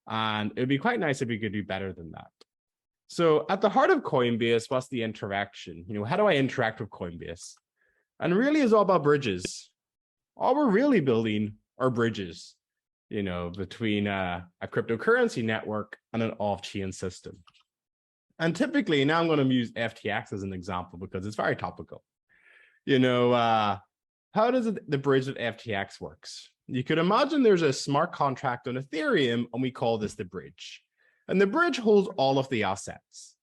And it would be quite nice if we could do better than that. So at the heart of Coinbase, what's the interaction? How do I interact with Coinbase? And really it's all about bridges. All we're really building are bridges, between a cryptocurrency network and an off-chain system. And typically, now I'm going to use FTX as an example because it's very topical. how does the bridge with FTX works? You could imagine there's a smart contract on Ethereum, and we call this the bridge. And the bridge holds all of the assets.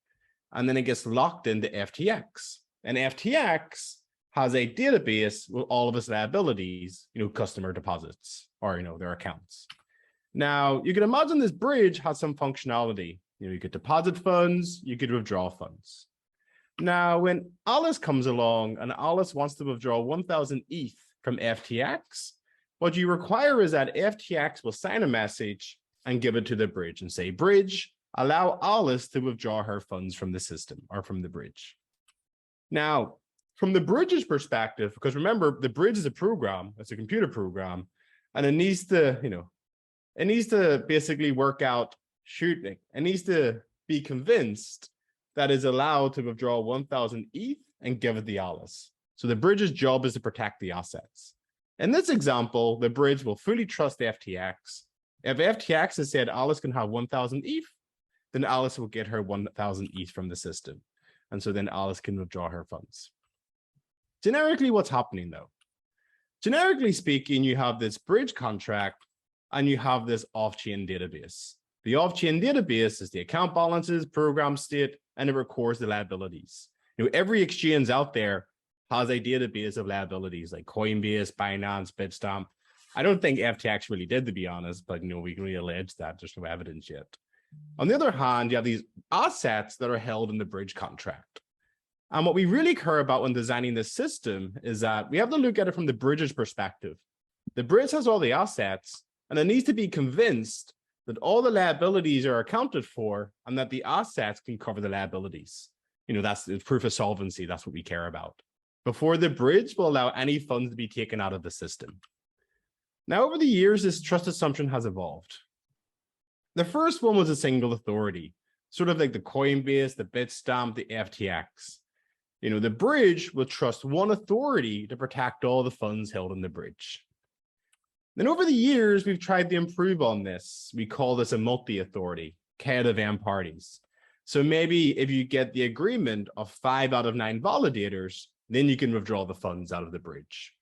And then it gets locked into FTX. And FTX has a database with all of its liabilities, customer deposits or, their accounts. Now, you can imagine this bridge has some functionality. You could deposit funds, you could withdraw funds. Now, when Alice comes along and Alice wants to withdraw 1,000 ETH from FTX, what you require is that FTX will sign a message and give it to the bridge and say, bridge, allow Alice to withdraw her funds from the system or from the bridge. Now, from the bridge's perspective, because remember, the bridge is a program, it's a computer program, and it needs to basically work out shooting. It needs to be convinced that is allowed to withdraw 1,000 ETH and give it to Alice. So the bridge's job is to protect the assets. In this example, the bridge will fully trust FTX. If FTX has said Alice can have 1,000 ETH, then Alice will get her 1,000 ETH from the system. And so then Alice can withdraw her funds. Generically, what's happening though? Generically speaking, you have this bridge contract and you have this off-chain database. The off-chain database is the account balances, program state, and it records the liabilities. Every exchange out there has a database of liabilities like Coinbase, Binance, Bitstamp. I don't think FTX really did, to be honest, but we can really allege that there's no evidence yet. On the other hand, you have these assets that are held in the bridge contract. And what we really care about when designing this system is that we have to look at it from the bridge's perspective. The bridge has all the assets, and it needs to be convinced that all the liabilities are accounted for and that the assets can cover the liabilities. That's the proof of solvency. That's what we care about. Before the bridge will allow any funds to be taken out of the system. Now, over the years, this trust assumption has evolved. The first one was a single authority, sort of like the Coinbase, the Bitstamp, the FTX. The bridge will trust one authority to protect all the funds held in the bridge. Then over the years, we've tried to improve on this. We call this a multi-authority, K of M parties. So maybe if you get the agreement of 5 out of 9 validators, then you can withdraw the funds out of the bridge.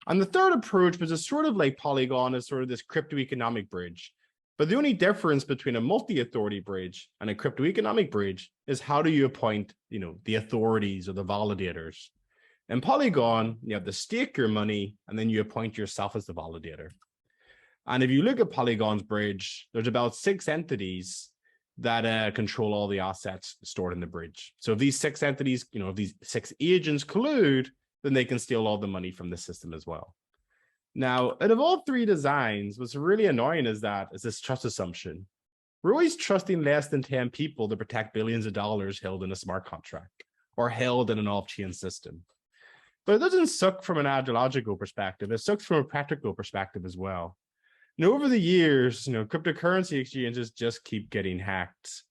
And the third approach was a sort of like Polygon as sort of this crypto economic bridge. But the only difference between a multi-authority bridge and a crypto economic bridge is how do you appoint, the authorities or the validators. In Polygon, you have to stake your money and then you appoint yourself as the validator. And if you look at Polygon's bridge, there's about 6 entities that control all the assets stored in the bridge. So if these 6 entities, if these 6 agents collude, then they can steal all the money from the system as well. Now, out of all 3 designs, what's really annoying is this trust assumption. We're always trusting less than 10 people to protect billions of dollars held in a smart contract or held in an off-chain system. But it doesn't suck from an ideological perspective. It sucks from a practical perspective as well. Over the years, cryptocurrency exchanges just keep getting hacked.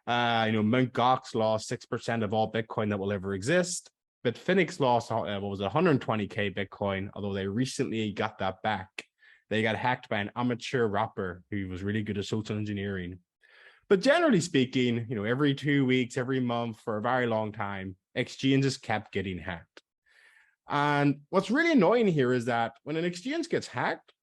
Mt. Gox lost 6% of all Bitcoin that will ever exist. Bitfinex lost, 120K Bitcoin, although they recently got that back. They got hacked by an amateur rapper who was really good at social engineering. But generally speaking, every 2 weeks, every month, for a very long time, exchanges kept getting hacked. And what's really annoying here is that when an exchange gets hacked,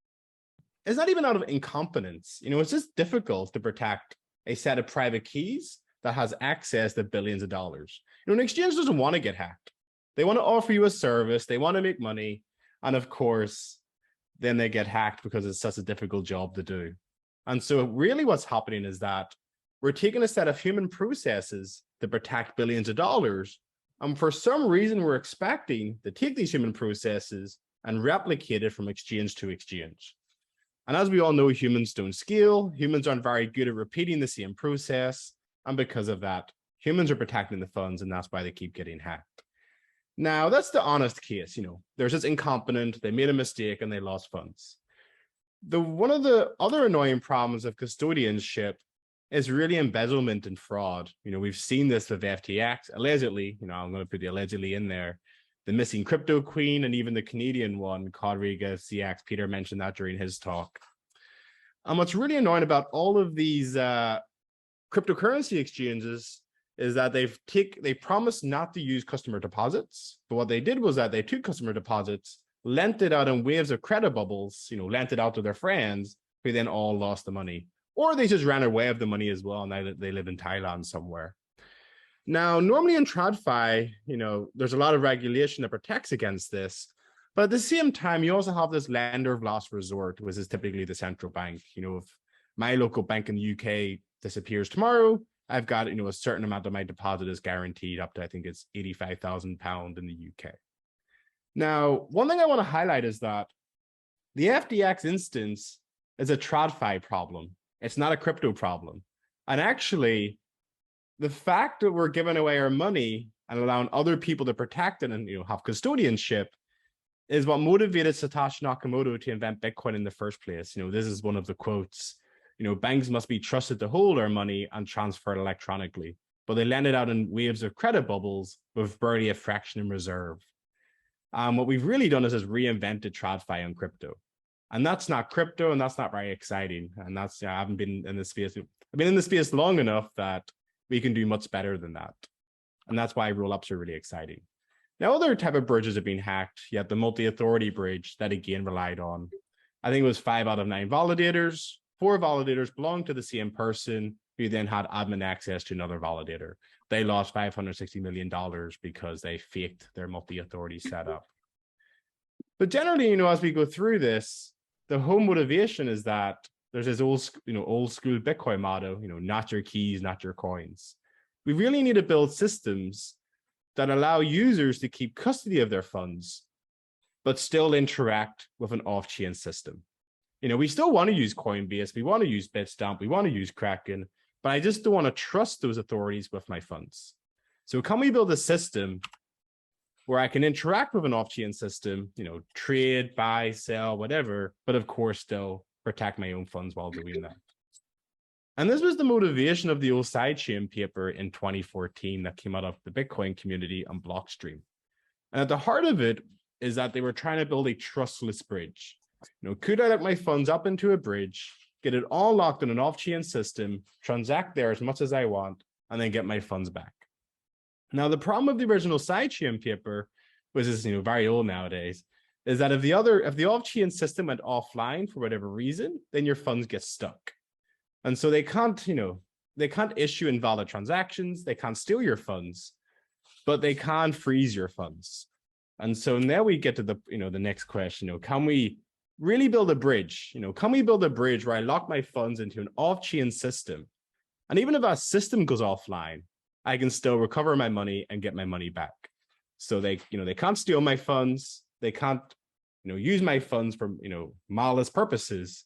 it's not even out of incompetence. It's just difficult to protect a set of private keys that has access to billions of dollars. An exchange doesn't want to get hacked. They want to offer you a service. They want to make money. And of course, then they get hacked because it's such a difficult job to do. And so really what's happening is that we're taking a set of human processes to protect billions of dollars. And for some reason, we're expecting to take these human processes and replicate it from exchange to exchange. And as we all know, humans don't scale. Humans aren't very good at repeating the same process. And because of that, humans are protecting the funds, and that's why they keep getting hacked. Now, that's the honest case. They're just incompetent. They made a mistake and they lost funds. One of the other annoying problems of custodianship is really embezzlement and fraud. We've seen this with FTX, allegedly. I'm going to put the allegedly in there. The missing crypto queen and even the Canadian one, Quadriga CX. Peter mentioned that during his talk. And what's really annoying about all of these cryptocurrency exchanges is that they promised not to use customer deposits, but what they did was that they took customer deposits lent it out in waves of credit bubbles, lent it out to their friends, who then all lost the money. Or they just ran away with the money as well, and now they live in Thailand somewhere. Now, normally in TradFi, there's a lot of regulation that protects against this. But at the same time, you also have this lender of last resort, which is typically the central bank. If my local bank in the UK disappears tomorrow, I've got a certain amount of my deposit is guaranteed up to, I think it's £85,000 in the UK. Now, one thing I want to highlight is that the FTX instance is a TradFi problem. It's not a crypto problem. And actually, the fact that we're giving away our money and allowing other people to protect it and have custodianship is what motivated Satoshi Nakamoto to invent Bitcoin in the first place. This is one of the quotes. Banks must be trusted to hold our money and transfer it electronically, but they lend it out in waves of credit bubbles with barely a fraction in reserve. What we've really done is reinvented TradFi on crypto. And that's not crypto, and that's not very exciting. And I haven't been in this space. I've been in this space long enough that we can do much better than that. And that's why rollups are really exciting. Now, other type of bridges have been hacked. You have the multi-authority bridge that again relied on, I think it was 5 out of 9 validators. 4 validators belonged to the same person who then had admin access to another validator. They lost $560 million because they faked their multi-authority setup. But generally, as we go through this, the whole motivation is that there's this old school Bitcoin motto, not your keys, not your coins. We really need to build systems that allow users to keep custody of their funds, but still interact with an off-chain system. We still want to use Coinbase, we want to use Bitstamp, we want to use Kraken, but I just don't want to trust those authorities with my funds. So can we build a system where I can interact with an off-chain system, trade, buy, sell, whatever, but of course still protect my own funds while doing that? And this was the motivation of the old sidechain paper in 2014 that came out of the Bitcoin community on Blockstream. And at the heart of it is that they were trying to build a trustless bridge. Could I let my funds up into a bridge, get it all locked in an off-chain system, transact there as much as I want, and then get my funds back? Now, the problem of the original sidechain paper, which is very old nowadays, is that if the off-chain system went offline for whatever reason, then your funds get stuck. And so they can't issue invalid transactions, they can't steal your funds, but they can freeze your funds. And so now we get to the next question, can we really build a bridge? Can we build a bridge where I lock my funds into an off-chain system? And even if our system goes offline, I can still recover my money and get my money back. So they can't steal my funds, they can't use my funds for malice purposes.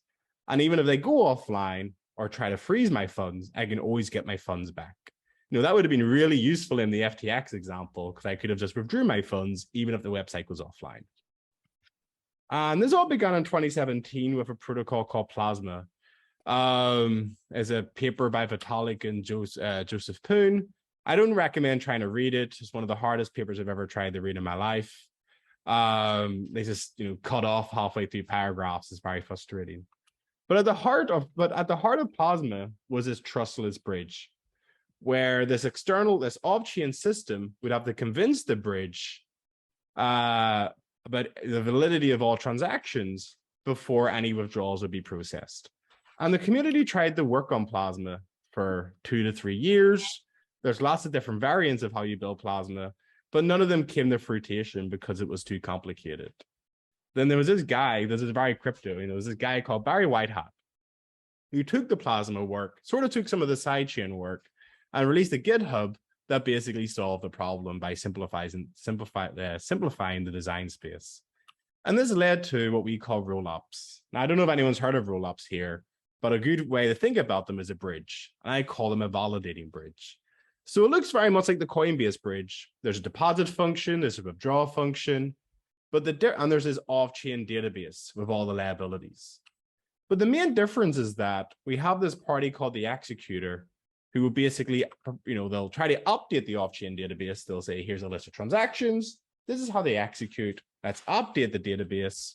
And even if they go offline or try to freeze my funds, I can always get my funds back. That would have been really useful in the FTX example, because I could have just withdrew my funds even if the website was offline. And this all began in 2017 with a protocol called Plasma. As a paper by Vitalik and Joseph Poon. I don't recommend trying to read it. It's one of the hardest papers I've ever tried to read in my life. They just cut off halfway through paragraphs. It's very frustrating. But at the heart of Plasma was this trustless bridge, where this off-chain system would have to convince the bridge about the validity of all transactions before any withdrawals would be processed. And the community tried to work on Plasma for 2 to 3 years. There's lots of different variants of how you build Plasma, but none of them came to fruition because it was too complicated. Then there was this guy, this is very crypto, there was this guy called Barry Whitehat, who took the Plasma work, sort of took some of the sidechain work, and released a GitHub that basically solved the problem by simplifying the design space. And this led to what we call rollups. Now, I don't know if anyone's heard of rollups here, but a good way to think about them is a bridge. And I call them a validating bridge. So it looks very much like the Coinbase bridge. There's a deposit function, there's a withdrawal function, and there's this off-chain database with all the liabilities. But the main difference is that we have this party called the executor, who will basically, they'll try to update the off-chain database. They'll say, here's a list of transactions. This is how they execute. Let's update the database.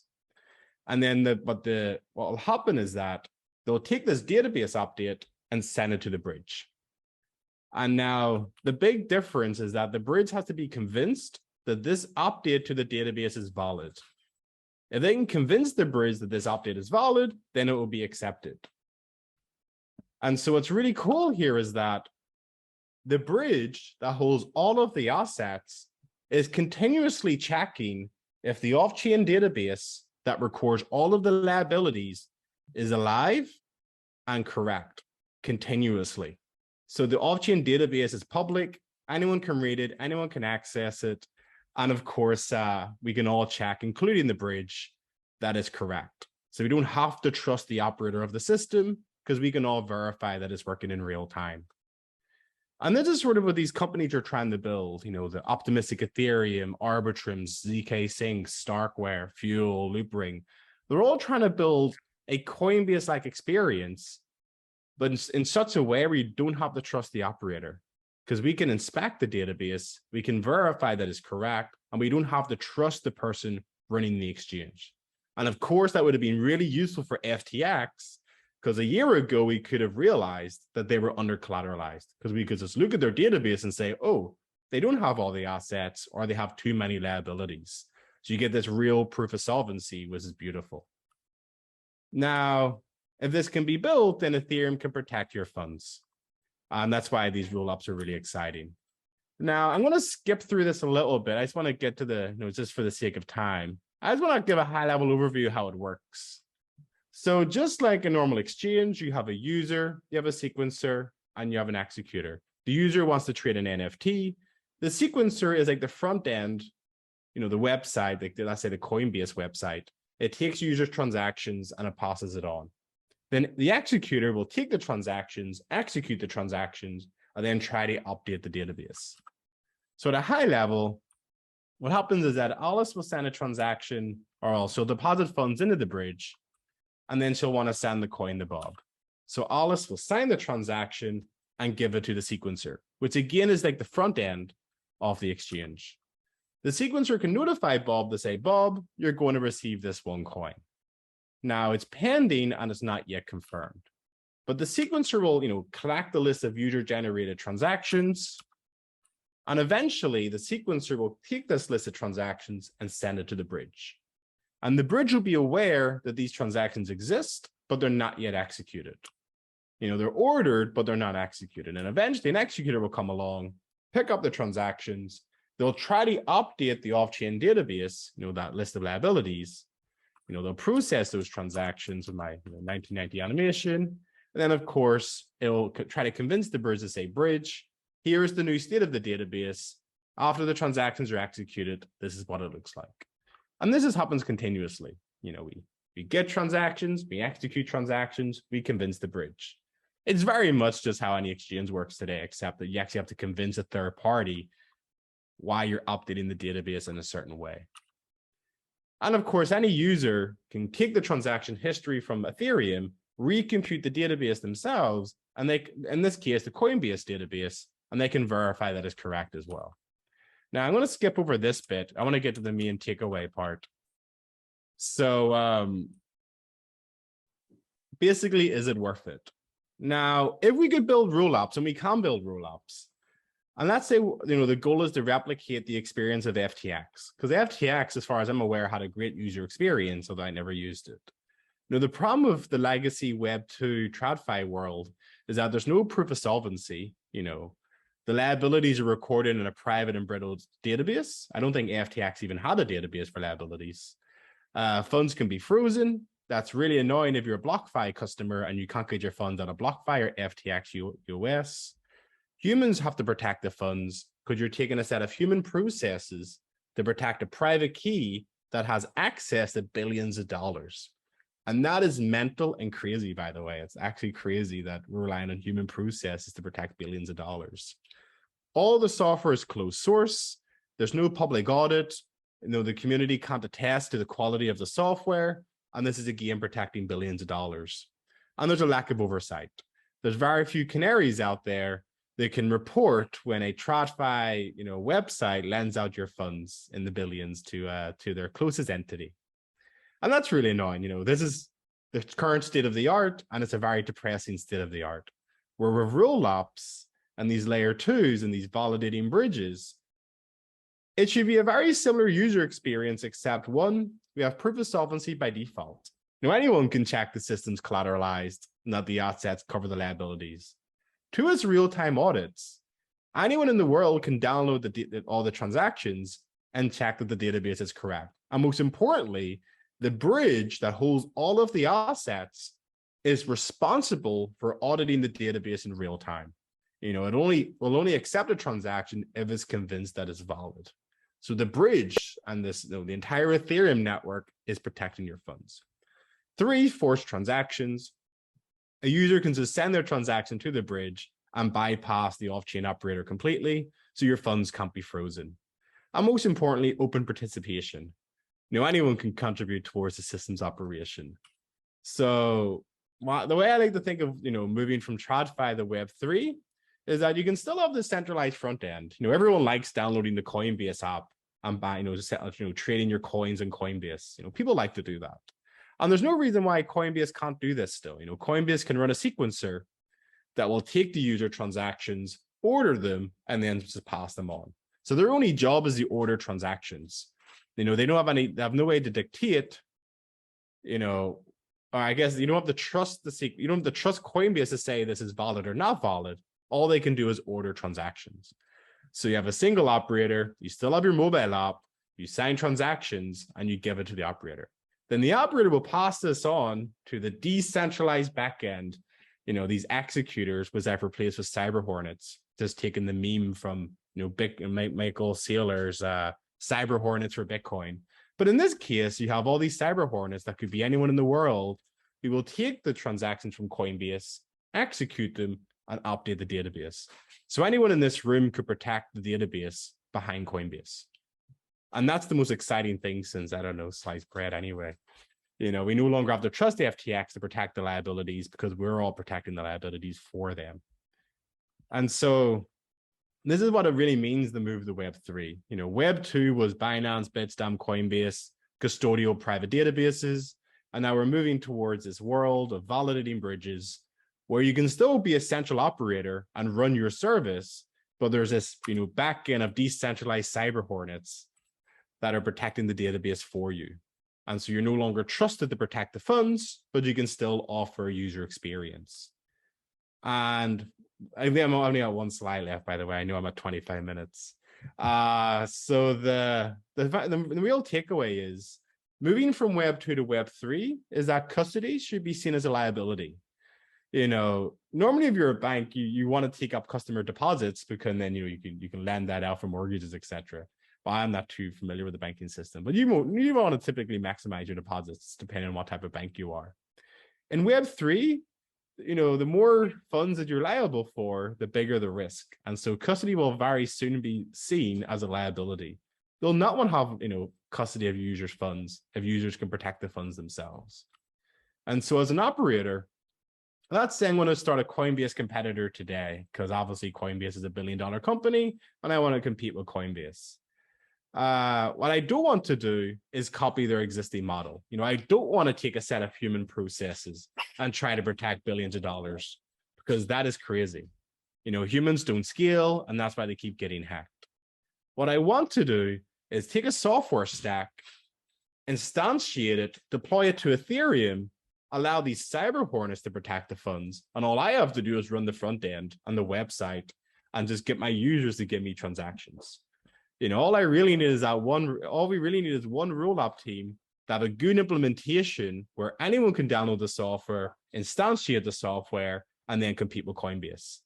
And then what will happen is that they'll take this database update and send it to the bridge. And now the big difference is that the bridge has to be convinced that this update to the database is valid. If they can convince the bridge that this update is valid, then it will be accepted. And so what's really cool here is that the bridge that holds all of the assets is continuously checking if the off-chain database that records all of the liabilities is alive and correct continuously. So the off-chain database is public, anyone can read it, anyone can access it. And of course, we can all check, including the bridge, that is correct. So we don't have to trust the operator of the system because we can all verify that it's working in real time. And this is sort of what these companies are trying to build, you know, the optimistic Ethereum, Arbitrum, ZK Sync, Starkware, Fuel, Loopring. They're all trying to build a Coinbase-like experience, but in such a way where you don't have to trust the operator, because we can inspect the database, we can verify that it's correct, and we don't have to trust the person running the exchange. And of course, that would have been really useful for FTX, because a year ago, we could have realized that they were under collateralized, because we could just look at their database and say, oh, they don't have all the assets, or they have too many liabilities. So you get this real proof of solvency, which is beautiful. Now, if this can be built, then Ethereum can protect your funds. And that's why these roll-ups are really exciting. Now, I'm going to skip through this a little bit. I just want to get to the, just for the sake of time. I just want to give a high-level overview of how it works. So just like a normal exchange, you have a user, you have a sequencer, and you have an executor. The user wants to trade an NFT. The sequencer is like the front end, you know, the website, like let's say the Coinbase website. It takes user transactions and it passes it on. Then the executor will take the transactions, execute the transactions, and then try to update the database. So at a high level, what happens is that Alice will send a transaction, or she'll deposit funds into the bridge, and then she'll want to send the coin to Bob. So Alice will sign the transaction and give it to the sequencer, which again is like the front end of the exchange. The sequencer can notify Bob to say, Bob, you're going to receive this one coin. Now it's pending and it's not yet confirmed. But the sequencer will, collect the list of user-generated transactions. And eventually the sequencer will take this list of transactions and send it to the bridge. And the bridge will be aware that these transactions exist, but they're not yet executed. They're ordered, but they're not executed. And eventually an executor will come along, pick up the transactions. They'll try to update the off-chain database, that list of liabilities. They'll process those transactions with my 1990 animation. And then, of course, it'll try to convince the bridge to say, bridge, here's the new state of the database. After the transactions are executed, this is what it looks like. And this happens continuously. We get transactions, we execute transactions, we convince the bridge. It's very much just how any exchange works today, except that you actually have to convince a third party why you're updating the database in a certain way. And of course, any user can take the transaction history from Ethereum, recompute the database themselves, and they, in this case, the Coinbase database, and they can verify that is correct as well. Now, I'm going to skip over this bit. I want to get to the main takeaway part. So basically, is it worth it? Now, if we could build roll-ups, and we can build roll-ups, and let's say, the goal is to replicate the experience of FTX, because FTX, as far as I'm aware, had a great user experience, although I never used it. The problem with the legacy Web 2 TradFi world is that there's no proof of solvency. The liabilities are recorded in a private and brittle database. I don't think FTX even had a database for liabilities. Funds can be frozen. That's really annoying if you're a BlockFi customer and you can't get your funds out of BlockFi or FTX US. Humans have to protect the funds because you're taking a set of human processes to protect a private key that has access to billions of dollars. And that is mental and crazy, by the way. It's actually crazy that we're relying on human processes to protect billions of dollars. All the software is closed source. There's no public audit. The community can't attest to the quality of the software. And this is again protecting billions of dollars. And there's a lack of oversight. There's very few canaries out there that can report when a TradFi, website lends out your funds in the billions to their closest entity. And that's really annoying. This is the current state of the art, and it's a very depressing state of the art. Where with roll-ups and these layer 2s and these validating bridges, it should be a very similar user experience, except one, we have proof of solvency by default. Now, anyone can check the system's collateralized and that the assets cover the liabilities. 2 is real-time audits. Anyone in the world can download all the transactions and check that the database is correct. And most importantly, the bridge that holds all of the assets is responsible for auditing the database in real time. It will only accept a transaction if it's convinced that it's valid. So the bridge and the entire Ethereum network is protecting your funds. 3, forced transactions. A user can just send their transaction to the bridge and bypass the off-chain operator completely, so your funds can't be frozen. And most importantly, open participation. Anyone can contribute towards the system's operation. So the way I like to think of moving from TradFi to Web3 is that you can still have the centralized front end. Everyone likes downloading the Coinbase app and buying, trading your coins in Coinbase. People like to do that. And there's no reason why Coinbase can't do this still. Coinbase can run a sequencer that will take the user transactions, order them, and then just pass them on. So their only job is to order transactions. They have no way to dictate, or I guess you don't have to trust you don't have to trust Coinbase to say this is valid or not valid. All they can do is order transactions. So you have a single operator, you still have your mobile app, you sign transactions, and you give it to the operator. Then the operator will pass this on to the decentralized backend. These executors was ever replaced with cyber hornets, just taking the meme from Michael Saylor's cyber hornets for Bitcoin. But in this case, you have all these cyber hornets that could be anyone in the world who will take the transactions from Coinbase, execute them, and update the database. So anyone in this room could protect the database behind Coinbase. And that's the most exciting thing since, I don't know, sliced bread anyway. We no longer have to trust the FTX to protect the liabilities because we're all protecting the liabilities for them. And so this is what it really means to move to Web3. Web 2 was Binance, Bitstamp, Coinbase, custodial private databases. And now we're moving towards this world of validating bridges where you can still be a central operator and run your service, but there's this back end of decentralized cyber hornets that are protecting the database for you. And so you're no longer trusted to protect the funds, but you can still offer user experience. And I think I'm only got one slide left, by the way. I know I'm at 25 minutes. So the real takeaway is moving from Web 2 to Web 3 is that custody should be seen as a liability. Normally if you're a bank, you want to take up customer deposits because then you can lend that out for mortgages, etc. But I'm not too familiar with the banking system. But you want to typically maximize your deposits depending on what type of bank you are. In Web 3, the more funds that you're liable for, the bigger the risk. And so custody will very soon be seen as a liability. They'll not want to have, custody of users' funds if users can protect the funds themselves. And so as an operator, I'm not saying I'm going to start a Coinbase competitor today, because obviously Coinbase is $1 billion company and I want to compete with Coinbase. What I don't want to do is copy their existing model. I don't want to take a set of human processes and try to protect billions of dollars, because that is crazy. Humans don't scale, and that's why they keep getting hacked. What I want to do is take a software stack, instantiate it, deploy it to Ethereum, allow these cyber hornets to protect the funds, and all I have to do is run the front end and the website and just get my users to give me transactions. All we really need is one rollup team that have a good implementation where anyone can download the software, instantiate the software, and then compete with Coinbase.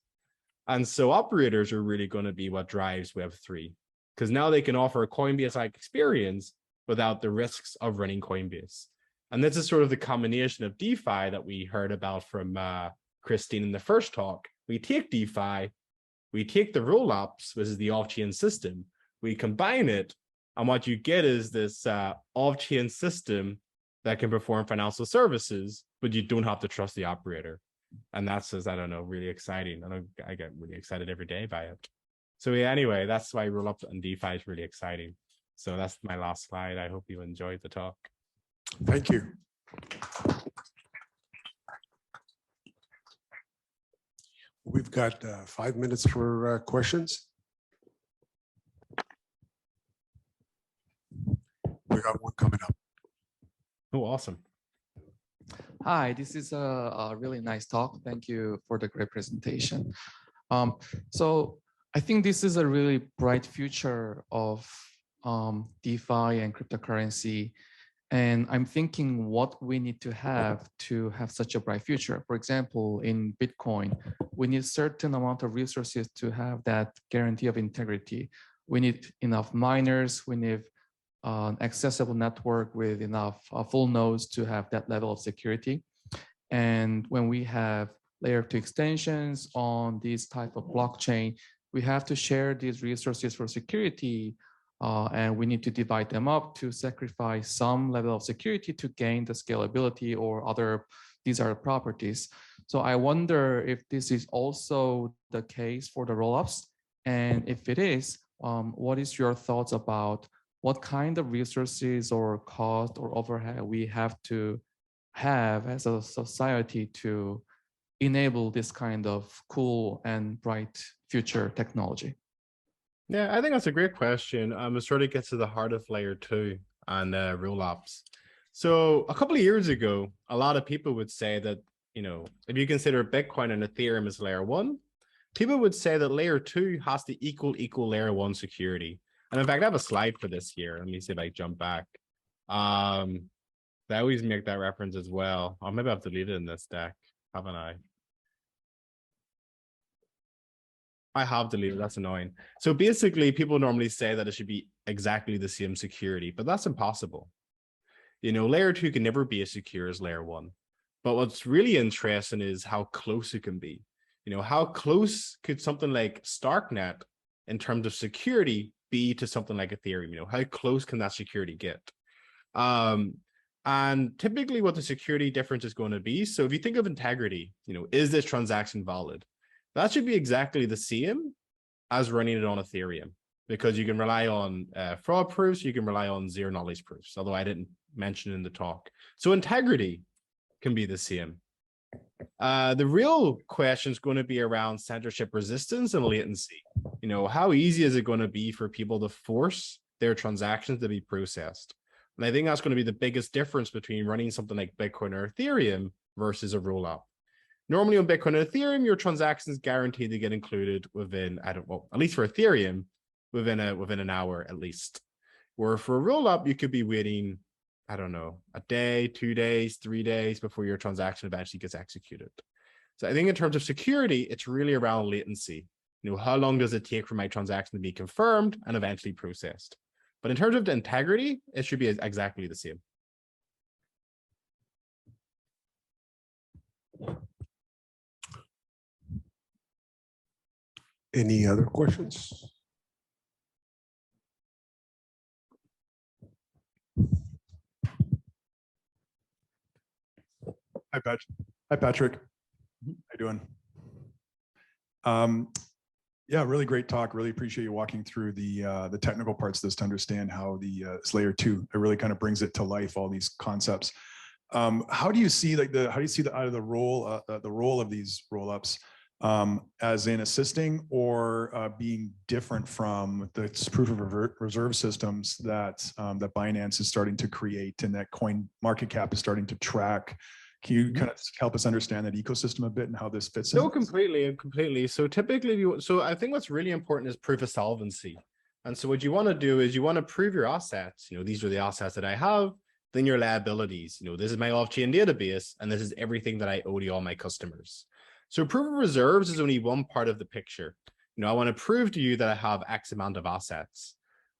And so operators are really going to be what drives Web3, because now they can offer a Coinbase-like experience without the risks of running Coinbase. And this is sort of the combination of DeFi that we heard about from Christine in the first talk. We take DeFi, we take the rollups, which is the off-chain system, we combine it, and what you get is this off-chain system that can perform financial services, but you don't have to trust the operator. And that's just, I don't know, really exciting. I get really excited every day by it. So yeah, anyway, that's why rollups and DeFi is really exciting. So that's my last slide. I hope you enjoyed the talk. Thank you. We've got 5 minutes for questions. We got one coming up. Oh, awesome. Hi, this is a really nice talk. Thank you for the great presentation. So I think this is a really bright future of DeFi and cryptocurrency. And I'm thinking what we need to have such a bright future. For example, in Bitcoin, we need certain amount of resources to have that guarantee of integrity. We need enough miners, we need an accessible network with enough full nodes to have that level of security. And when we have layer 2 extensions on this type of blockchain, we have to share these resources for security, and we need to divide them up to sacrifice some level of security to gain the scalability or other desired properties. So I wonder if this is also the case for the rollups, and if it is, what is your thoughts about what kind of resources or cost or overhead we have to have as a society to enable this kind of cool and bright future technology? Yeah, I think that's a great question. It sort of gets to the heart of layer 2 and rollups. So a couple of years ago, a lot of people would say that, you know, if you consider Bitcoin and Ethereum as layer 1, people would say that layer 2 has to equal layer 1 security. And in fact, I have a slide for this here. Let me see if I jump back. I always make that reference as well. Or maybe I've deleted it in this deck, haven't I? I have deleted, that's annoying. So basically, people normally say that it should be exactly the same security, but that's impossible. You know, layer 2 can never be as secure as layer 1. But what's really interesting is how close it can be. You know, how close could something like Starknet in terms of security be to something like Ethereum? You know, how close can that security get? And typically what the security difference is going to be. So if you think of integrity, you know, is this transaction valid? That should be exactly the same as running it on Ethereum, because you can rely on fraud proofs, you can rely on zero knowledge proofs, although I didn't mention in the talk. So integrity can be the same. The real question is going to be around censorship resistance and latency. You know, how easy is it going to be for people to force their transactions to be processed? And I think that's going to be the biggest difference between running something like Bitcoin or Ethereum versus a rollup. Normally on Bitcoin and Ethereum, your transactions guaranteed to get included within, at least for Ethereum, within an hour at least. Where for a rollup, you could be waiting, I don't know, a day, 2 days, 3 days before your transaction eventually gets executed. So I think in terms of security, it's really around latency. You know, how long does it take for my transaction to be confirmed and eventually processed? But in terms of the integrity, it should be exactly the same. Any other questions? Hi, Patrick. Hi, Patrick. How you doing? Yeah, really great talk. Really appreciate you walking through the technical parts of this to understand how this layer 2, it really kind of brings it to life, all these concepts. How do you see the role of these rollups as in assisting or being different from the proof of reserve systems that that Binance is starting to create and that coin market cap is starting to track? Can you kind of help us understand that ecosystem a bit and how this fits in? No, completely. So typically, I think what's really important is proof of solvency. And so what you want to do is you want to prove your assets. You know, these are the assets that I have. Then your liabilities. You know, this is my off-chain database, and this is everything that I owe to all my customers. So proof of reserves is only one part of the picture. You know, I want to prove to you that I have X amount of assets.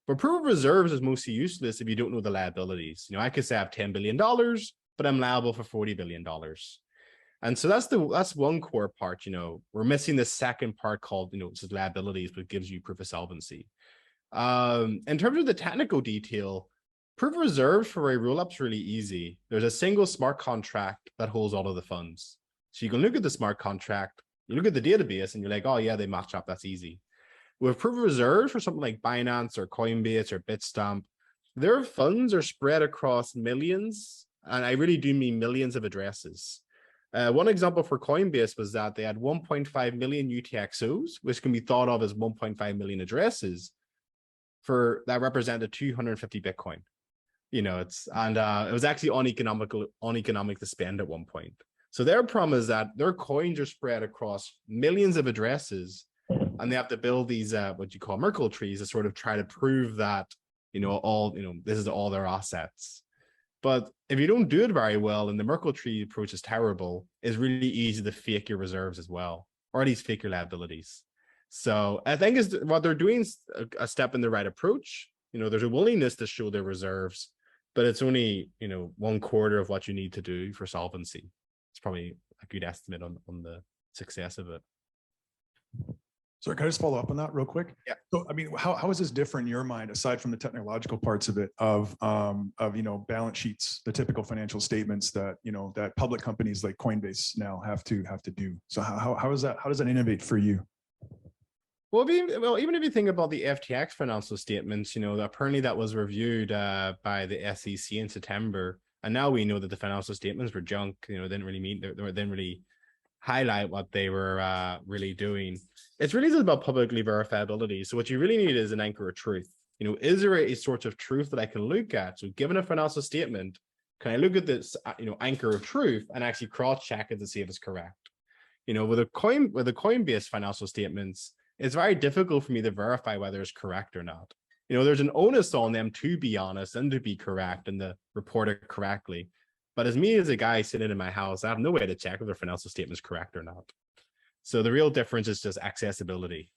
But proof of reserves is mostly useless if you don't know the liabilities. You know, I could say I have $10 billion, but I'm liable for $40 billion. And so that's one core part. You know, we're missing the second part called, you know, it's liabilities, but gives you proof of solvency. In terms of the technical detail, proof of reserves for a rollup is really easy. There's a single smart contract that holds all of the funds. So you can look at the smart contract, you look at the database, and you're like, oh yeah, they match up. That's easy. With proof of reserves for something like Binance or Coinbase or Bitstamp, their funds are spread across millions, and I really do mean millions of addresses. One example for Coinbase was that they had 1.5 million UTXOs, which can be thought of as 1.5 million addresses that represented 250 Bitcoin. it's, and it was actually uneconomic to spend at one point. So their problem is that their coins are spread across millions of addresses, and they have to build these what you call Merkle trees to sort of try to prove that this is all their assets. But if you don't do it very well, and the Merkle tree approach is terrible, it's really easy to fake your reserves as well, or at least fake your liabilities. So I think is what they're doing is a step in the right approach. There's a willingness to show their reserves, but it's only 1/4 of what you need to do for solvency. It's probably a good estimate on the success of it. So can I just follow up on that real quick? Yeah. So, I mean, how is this different in your mind, aside from the technological parts of it, of balance sheets, the typical financial statements that, that public companies like Coinbase now have to do? So how does that innovate for you? Well, even if you think about the FTX financial statements, apparently that was reviewed by the SEC in September, and now we know that the financial statements were junk. Didn't really highlight what they were really doing. It's really just about publicly verifiability. So what you really need is an anchor of truth. Is there a source of truth that I can look at? So given a financial statement, can I look at this, anchor of truth and actually cross-check it to see if it's correct? With the Coinbase financial statements, it's very difficult for me to verify whether it's correct or not. There's an onus on them to be honest and to be correct and to report it correctly. But as a guy sitting in my house, I have no way to check if their financial statement is correct or not. So the real difference is just accessibility.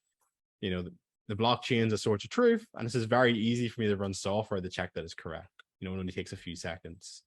The blockchain is a source of truth, and this is very easy for me to run software to check that it's correct. It only takes a few seconds.